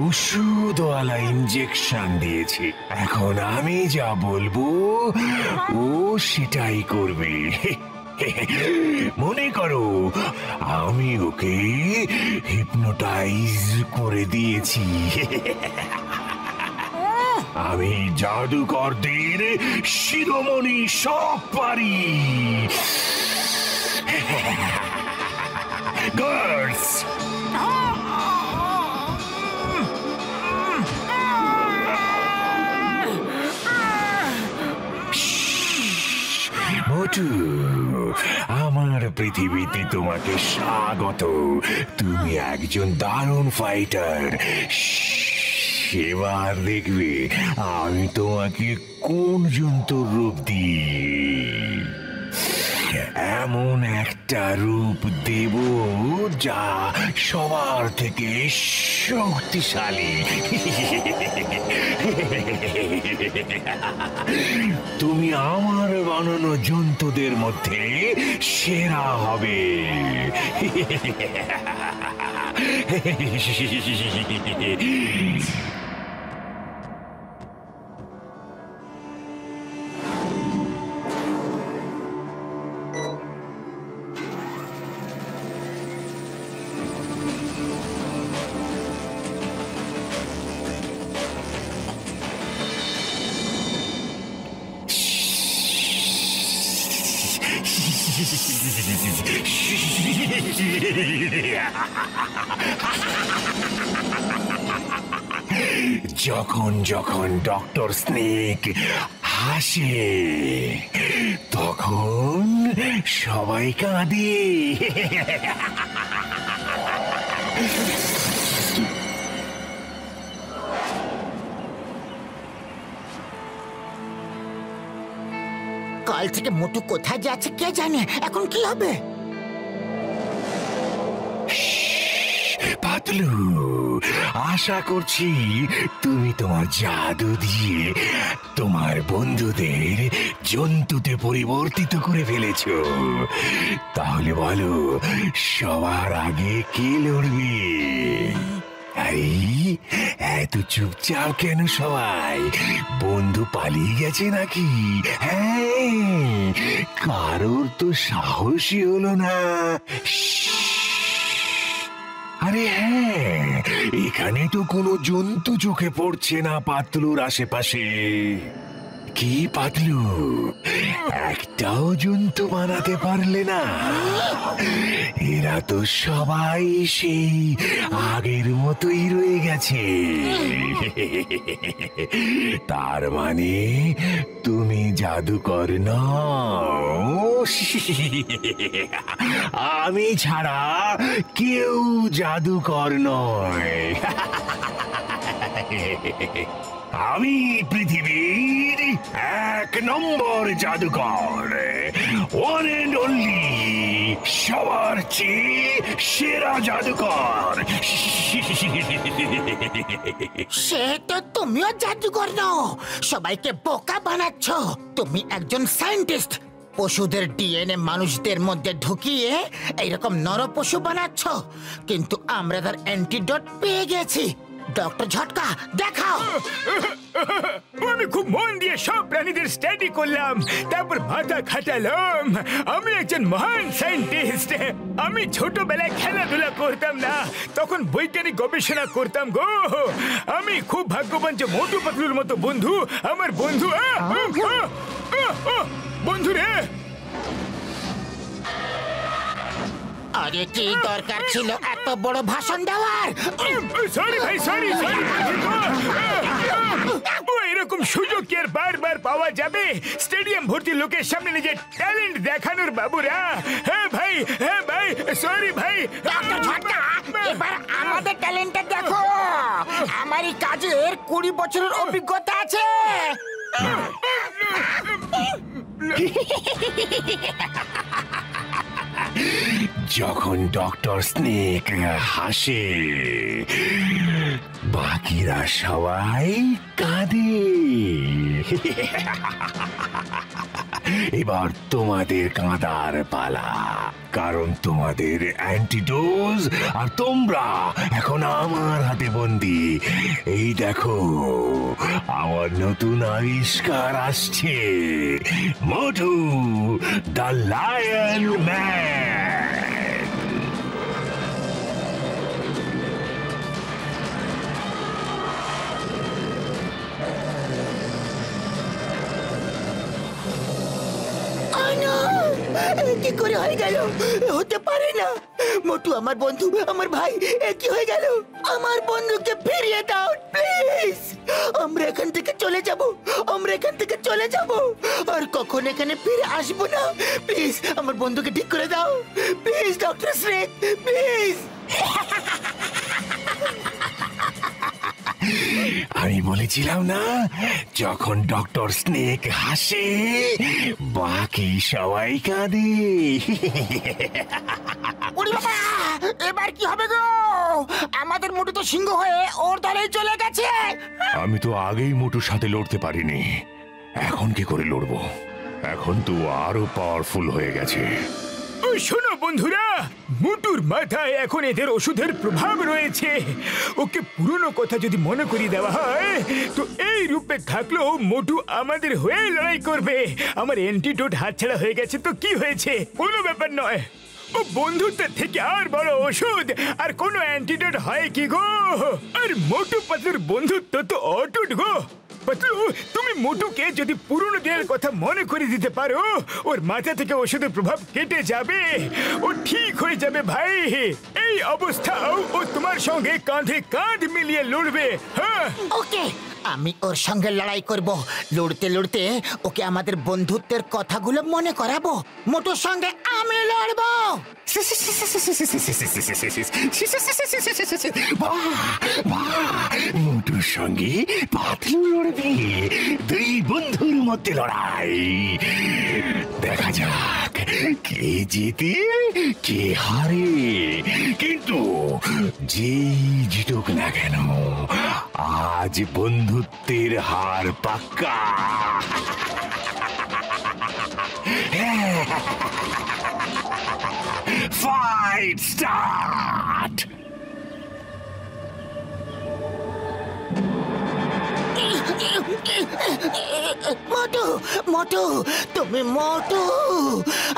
ওষুধওয়ালা ইঞ্জেকশন দিয়েছি। এখন আমি যা বলবো ও সেটাই করবে। মনে করো আমি ওকে হিপনোটাইজ করে দিয়েছি। আমি জাদুকরদের শিরোমণি সব পারি। গার্ডস, মোটু, আমার পৃথিবীতে তোমাকে স্বাগত। তুমি একজন দারুণ ফাইটার। এবার দেখবে আমি তোমাকে কোন জন্তুর রূপ দিই। এমন একটা রূপ দেব যা সবার থেকে শক্তিশালী। তুমি আমার বানানো জন্তুদের মধ্যে সেরা হবে। যখন যখন ডক্টর স্নেক হাসে তখন সবাই কাঁদে। কাল থেকে মোটু কোথায় যাচ্ছে কে জানে, এখন কি হবে? পাতলু, আশা করছি তুমি তোমার জাদু দিয়ে তোমার বন্ধুদের জন্তুতে পরিবর্তিত করে ফেলেছ। তাহলে বলো, সবার আগে কে লড়বে? এত চুপচাপ কেন সবাই? বন্ধু পালিয়ে গেছে নাকি? হ্যাঁ, কারোর তো সাহসী হলো না। আরে হ্যাঁ, এখানে তো কোনো জন্তু চোখে পড়ছে না পাতলুর আশেপাশে। কি পাতলু, একটাও জন্তু বানাতে পারলে না? এরা তো সবাই সেই আগের মতোই রয়ে গেছে। তার মানে তুমি জাদুকর নও। আমি ছাড়া কেউ জাদুকর নয়। আমি পৃথিবীর 1 নম্বর জাদুকর, ওয়ান এন্ড অনলি, সবার চেয়ে সেরা জাদুকর। সে তো তুমিও জাদুকর নও, সবাইকে বোকা বানাচ্ছ। তুমি একজন সায়েন্টিস্ট, পশুদের ডিএনএ মানুষদের মধ্যে ঢুকিয়ে এইরকম নরপশু বানাচ্ছ। কিন্তু আমরা তার অ্যান্টিডোট পেয়ে গেছি। ডক্টর ঝটকা, দেখাও। আমি খুব মন দিয়ে সব প্রাণীদের স্টাডি করলাম, তারপর মাথা খাটালাম। আমি একজন মহান সায়েন্টিস্ট। আমি ছোটবেলায় খেলাধুলা করতাম না, তখন বৈজ্ঞানিক গবেষণা করতাম গো। আমি খুব ভাগ্যবান যে মোটু পাতলুর মতো বন্ধু আমার বন্ধু। বন্ধু রে, আরে কি দরকার ছিল এত বড় ভাষণ দেওয়ার? সরি ভাই, সরি। এরকম সুযোগ কি আর বারবার পাওয়া যাবে? স্টেডিয়াম ভর্তি লোকের সামনে নিজের ট্যালেন্ট দেখানোর বাবুরা। হ্যাঁ ভাই, সরি ভাই। ডক্টর ঝটকা, এবার আমাদের ট্যালেন্টটা দেখো। আমারই কাজের 20 বছরের অভিজ্ঞতা আছে। যখন ডক্টর স্নেক হাসে, বাকিরা সবাই কাঁদে। এবার তোমাদের কাঁদার পালা, কারণ তোমাদের অ্যান্টিডোজ আর তোমরা এখন আমার হাতে বন্দি। এই দেখো, আমার নতুন আবিষ্কার আসছে, মোটু দ্য লায়ন ম্যান। কি করে হয়ে গেল? হতে পারে না। মোটু আমার বন্ধু, আমার ভাই, কি হয়ে গেল? আমার বন্ধুকে ফিরিয়ে দাও প্লিজ। আমরা এখান থেকে চলে যাব, আর কখন এখানে ফিরে আসবো না। প্লিজ আমার বন্ধুকে ঠিক করে দাও, প্লিজ ডক্টর স্নেক, প্লিজ। আমি বলেছিলাম না, যখন ডক্টর স্নেক হাসে, বাকি সবাই কাঁদে। এবার কি হবে গো? আমাদের মোটু তো সিংহ হয়ে ওর দলে চলে গেছে। আমি তো আগেই মোটুর সাথে লড়তে পারিনি, এখন কি করে লড়বো? এখন তো আরো পাওয়ারফুল হয়ে গেছে। শোনো বন্ধুরা, মোটুর মাথায় এখন এদের ওষুধের প্রভাব রয়েছে। ওকে পুরনো কথা যদি মনে করিয়ে দেওয়া হয়, তো এই রূপে থাকলেও মোটু আমাদের হয়ে লড়াই করবে। আমার অ্যান্টিডোট হাতছাড়া হয়ে গেছে তো কি হয়েছে, কোনো ব্যাপার নয়। ও বন্ধুত্বের থেকে আর বড় ওষুধ আর কোনো অ্যান্টিডোট হয় কি গো? আর মোটু পাতলুর বন্ধুত্ব তো অটুট গো। পাতলু, তুমি মোটুকে যদি পুরনো দিনের কথা মনে করে দিতে পারো, ওর মাথা থেকে ওষুধের প্রভাব কেটে যাবে, ও ঠিক হয়ে যাবে ভাই। এই অবস্থাও ও তোমার সঙ্গে কাঁধে কাঁধ মিলিয়ে লড়বে। হ্যাঁ, ওকে, আমি ওর সঙ্গে লড়াই করব। লড়তে লড়তে ওকে আমাদের বন্ধুত্বের কথাগুলো মনে করাবো। মোটুর সঙ্গে আমি লড়বো। মোটুর সঙ্গে পাতলু লড়বে, দুই বন্ধুর মধ্যে লড়াই। দেখা যাক কে জিতে কে হারে, কিন্তু যেই জিতুক না কেন, আজ বন্ধুত্বের হার পাক্কা। Fight start. মোটু, মোটু, তুমি মোটু,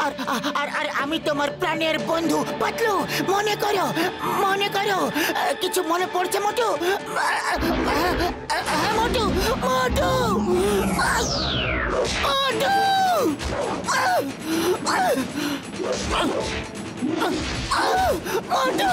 আর আর আর আমি তোমার প্রাণের বন্ধু পাতলু। মনে করো, কিছু মনে পড়ছে মোটু? মোটু, মোটু, মোটু। মোটু,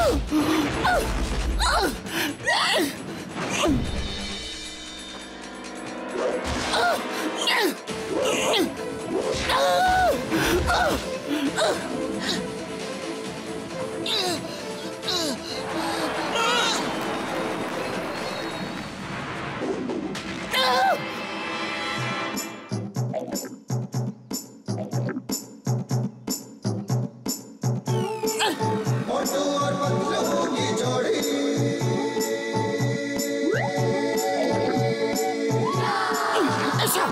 এসো।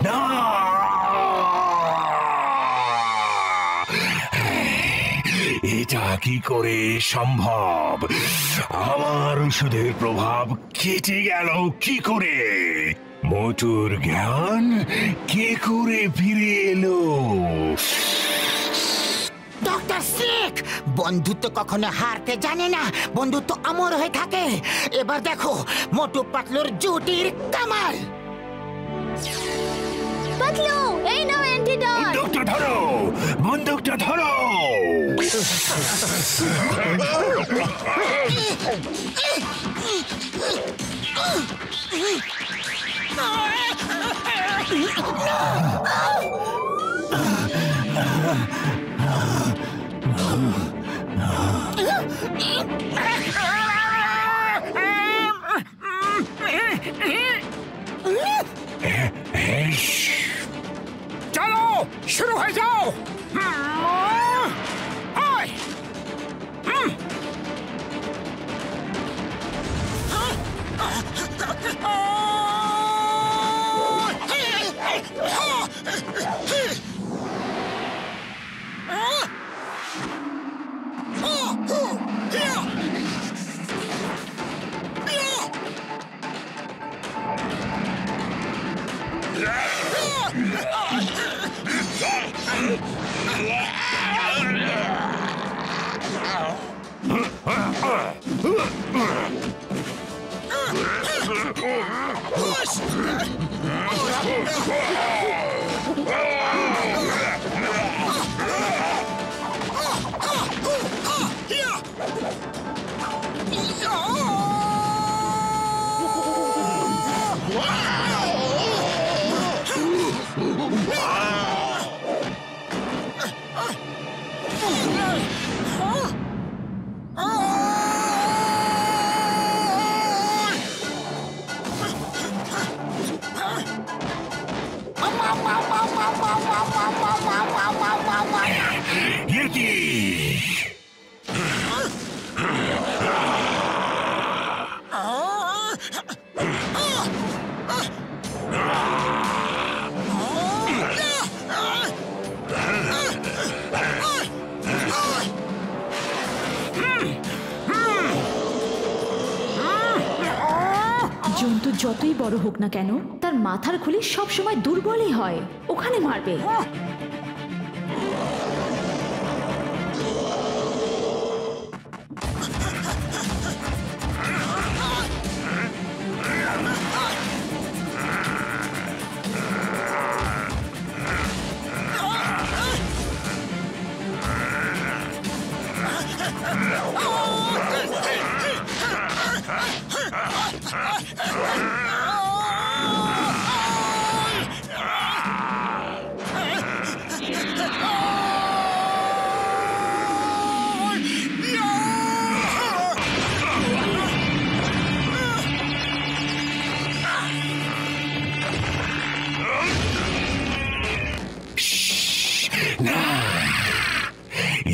না, এটা কি করে সম্ভব? আমার ওষুধের প্রভাব কেটে গেল কি করে? মোটুর জ্ঞান কে করে ফিরে এলো? ডক্টর স্নেক, বন্ধুত্ব কখনো হারতে জানে না, বন্ধুত্ব অমর হয়ে থাকে। এবার দেখো মোটু পাতলুর জুটির কামাল। পাতলু, এই নাও অ্যান্টিডট। বন্দুকটা ধরো, বন্দুকটা ধরো। চলো শুরু হয়ে যাও। জন্তু যতই বড় হোক না কেন, তার মাথার খুলি সবসময় দুর্বলই হয়। ওখানে মারবে।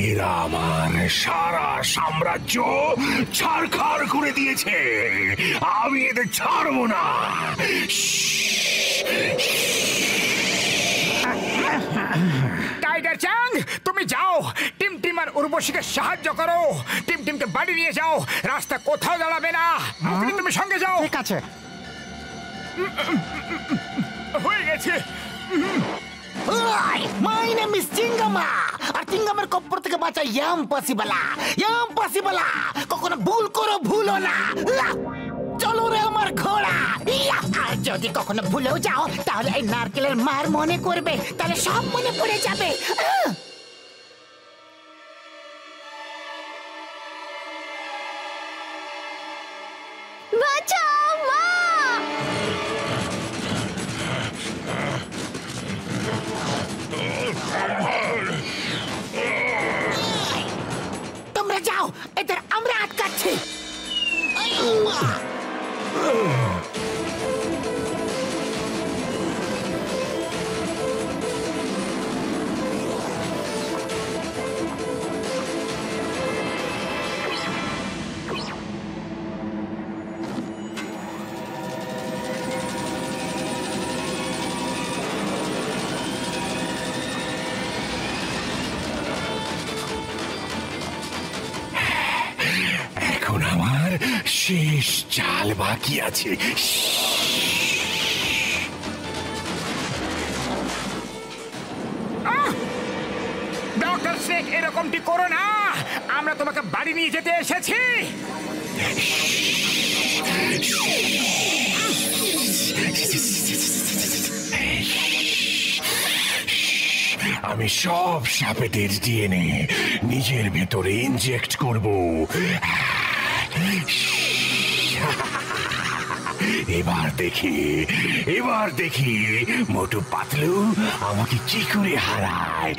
এরা আমার সারা সাম্রাজ্য ছারখার করে দিয়েছে। আমি এদের ছাড়বো না। টাইগার চ্যাং, তুমি যাও টিমটিম আর উর্বশীকে সাহায্য করো। টিমটিমকে বাড়ি নিয়ে যাও, রাস্তা কোথাও দাঁড়াবে না। মুকলি, তুমি সঙ্গে যাও। ঠিক আছে। হয়ে গেছে। মাই নেম ইজ চিঙ্গামা, আর চিঙ্গামের কপ্পর থেকে বাঁচা ইম্পসিবলা। কখনো ভুল করো, ভুলো না। চলো রে আমার ঘোড়া। আর যদি কখনো ভুলেও যাও তাহলে এই নারকেলের মার মনে করবে, তাহলে সব মনে পড়ে যাবে। বাঁচাও মা। তোমরা যাও, এদের আমরা আটকাচ্ছি। শেষ চাল বাকি আছে। ডক্টর স্নেক, এরকমটি করো না। আমরা তোমাকে বাড়ি নিয়ে যেতে এসেছি। আমি সব সাপেদের ডিএনএ নিজের ভেতরে ইনজেক্ট করব। এবার দেখি মোটু পাতলু আমাকে কি করে হারায়।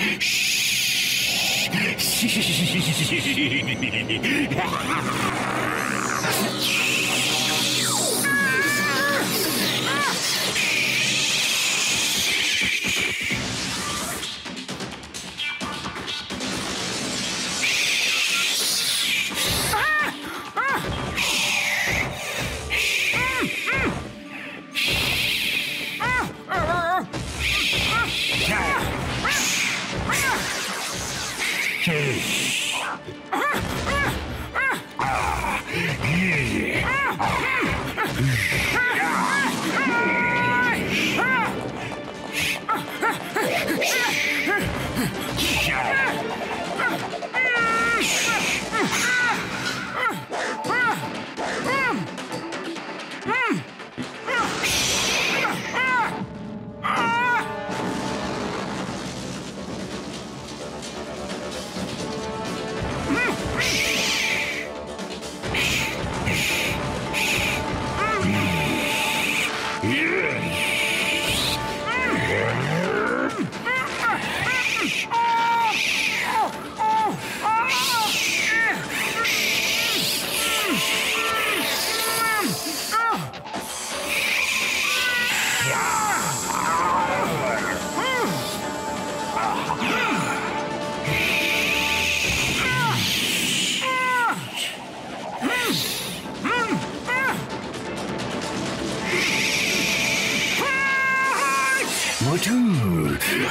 মোটু,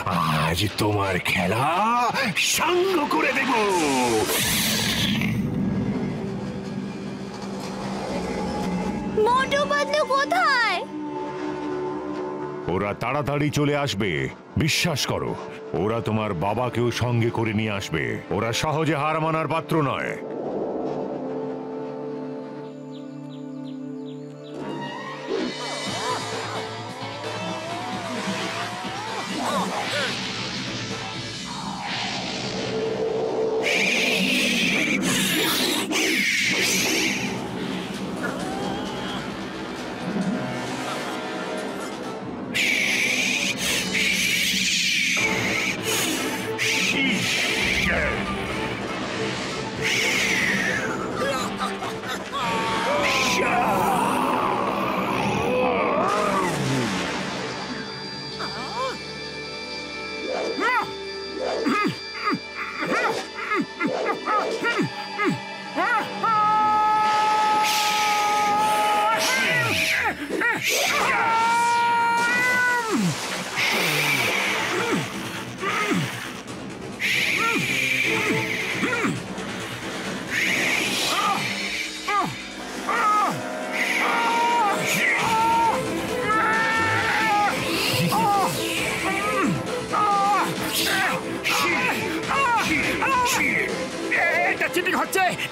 আজ তোমার খেলা সাঙ্গ করে দেব। মোটু পাতলু কোথায়? ওরা তাড়াতাড়ি চলে আসবে, বিশ্বাস করো। ওরা তোমার বাবাকেও সঙ্গে করে নিয়ে আসবে। ওরা সহজে হার মানার পাত্র নয়।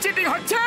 চিটিং হচ্ছে।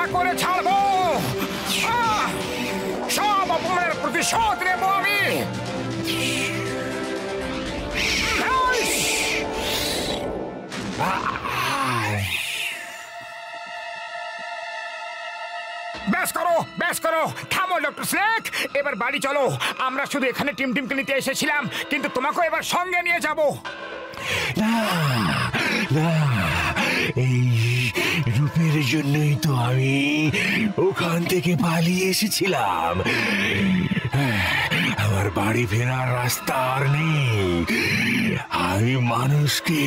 মজা করে ছাড়বো। সব অপমানের প্রতিশোধ নেবো আমি। বেশ করো, থামো ডক্টর স্নেক। এবার বাড়ি চলো। আমরা শুধু এখানে টিমটিমকে নিতে এসেছিলাম, কিন্তু তোমাকেও এবার সঙ্গে নিয়ে যাব। না না, এই রূপের জন্যই তো আমি ওখান থেকে পালিয়ে এসেছিলাম। আমার বাড়ি ফেরার রাস্তা আর নেই। আমি মানুষকে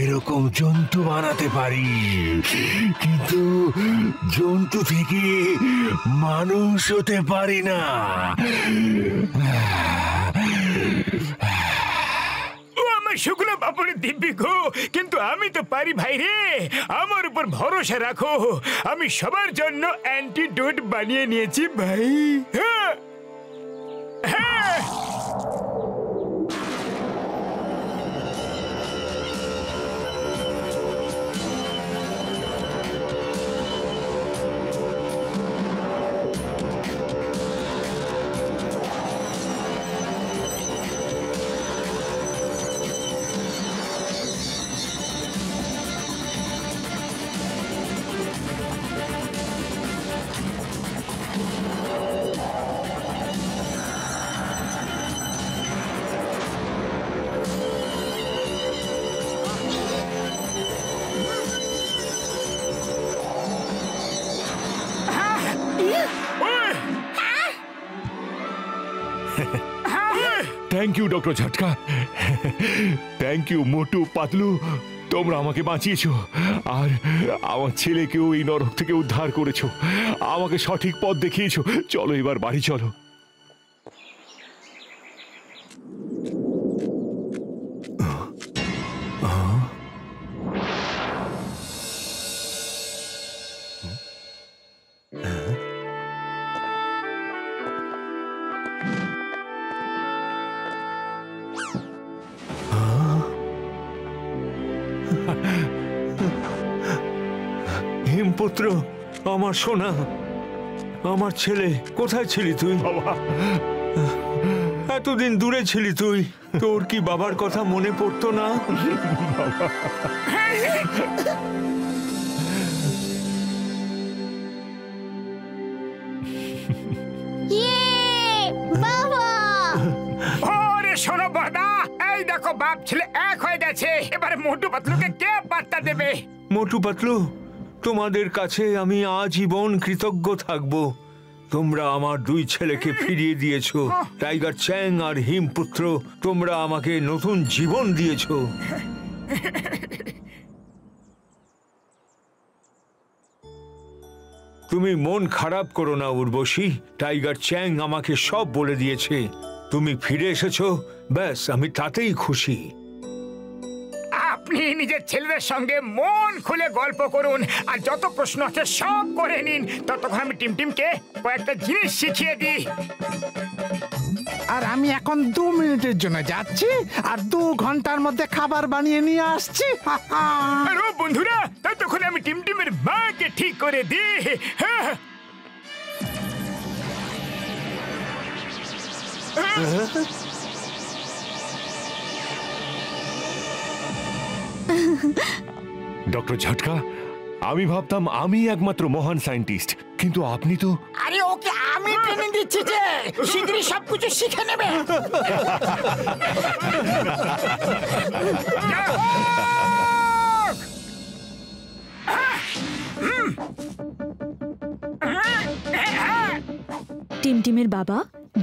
এরকম জন্তু বানাতে পারি, কিন্তু জন্তু থেকে মানুষ হতে পারি না। শুকনো বাপুরের দিব্যি গো, কিন্তু আমি তো পারি ভাই রে। আমার উপর ভরসা রাখো, আমি সবার জন্য অ্যান্টিডোট বানিয়ে নিয়েছি ভাই। হ্যাঁ হ্যাঁ, thank you doctor Jhatka, thank you Motu Patlu, তোমরা আমাকে বাঁচিয়েছো আর আমার ছেলেকেও এই নরক থেকে উদ্ধার করেছো, আমাকে সঠিক পথ দেখিয়েছো। চলো এবার বাড়ি চলো। হিমপুত্র, আমার সোনা, আমার ছেলে, কোথায় ছিলি তুই? বাবা, এতদিন দূরে ছিলি তুই, তোর কি বাবার কথা মনে পড়তো না? শোনো বড়দা, এই দেখো বাপ ছেলে এক হয়ে গেছে। এবারে মোটু পাতলুকে কে পাত্তা দেবে? মোটু পাতলু, তোমাদের কাছে আমি আজীবন কৃতজ্ঞ থাকব। তোমরা আমার দুই ছেলেকে ফিরিয়ে দিয়েছো। টাইগার চ্যাং আর হিমপুত্র, তোমরা আমাকে নতুন জীবন দিয়েছো। তুমি মন খারাপ করো না উর্বশী, টাইগার চ্যাং আমাকে সব বলে দিয়েছে। তুমি ফিরে এসেছো, ব্যাস আমি তাতেই খুশি। আপনি নিজের ছেলেদের সঙ্গে মন খুলে গল্প করুন আর যত প্রশ্ন আছে সব করে নিন। ততক্ষণ আমি টিমটিমকে কয়েকটা জিনিস শিখিয়ে দিই। আর আমি এখন 2 মিনিটের জন্য যাচ্ছি, আর 2 ঘন্টার মধ্যে খাবার বানিয়ে নিয়ে আসছি। আরে বন্ধুরা, ততক্ষণ আমি টিমটিমের মাকে ঠিক করে দিই। হ্যাঁ, ডক্টর ঝটকা, আমি ভাবতাম আমি একমাত্র মহান সায়েন্টিস্ট, কিন্তু আপনি তো। আরে ওকে আমি ট্রেনিং দিচ্ছি যে শীঘ্রই সবকিছু শিখে নেবে। টিমটিমের বাবা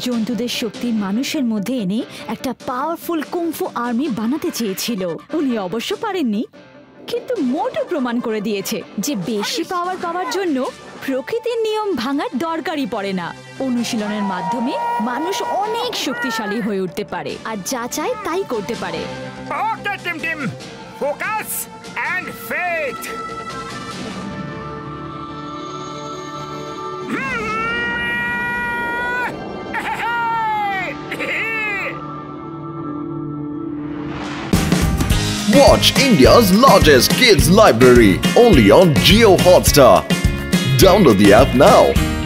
জন্তুদের শক্তি মানুষের মধ্যে এনে একটা পাওয়ারফুল কুংফু আর্মি বানাতে চেয়েছিল। উনি অবশ্য পারেননি, কিন্তু মোটু প্রমাণ করে দিয়েছে যে বেশি পাওয়ার পাওয়ার জন্য প্রকৃতির নিয়ম ভাঙার দরকারই পড়ে না। অনুশীলনের মাধ্যমে মানুষ অনেক শক্তিশালী হয়ে উঠতে পারে আর যা চায় তাই করতে পারে। ওকে টিমটিম, focus and faith. Watch India's largest kids library only on Jio Hotstar. Download the app now.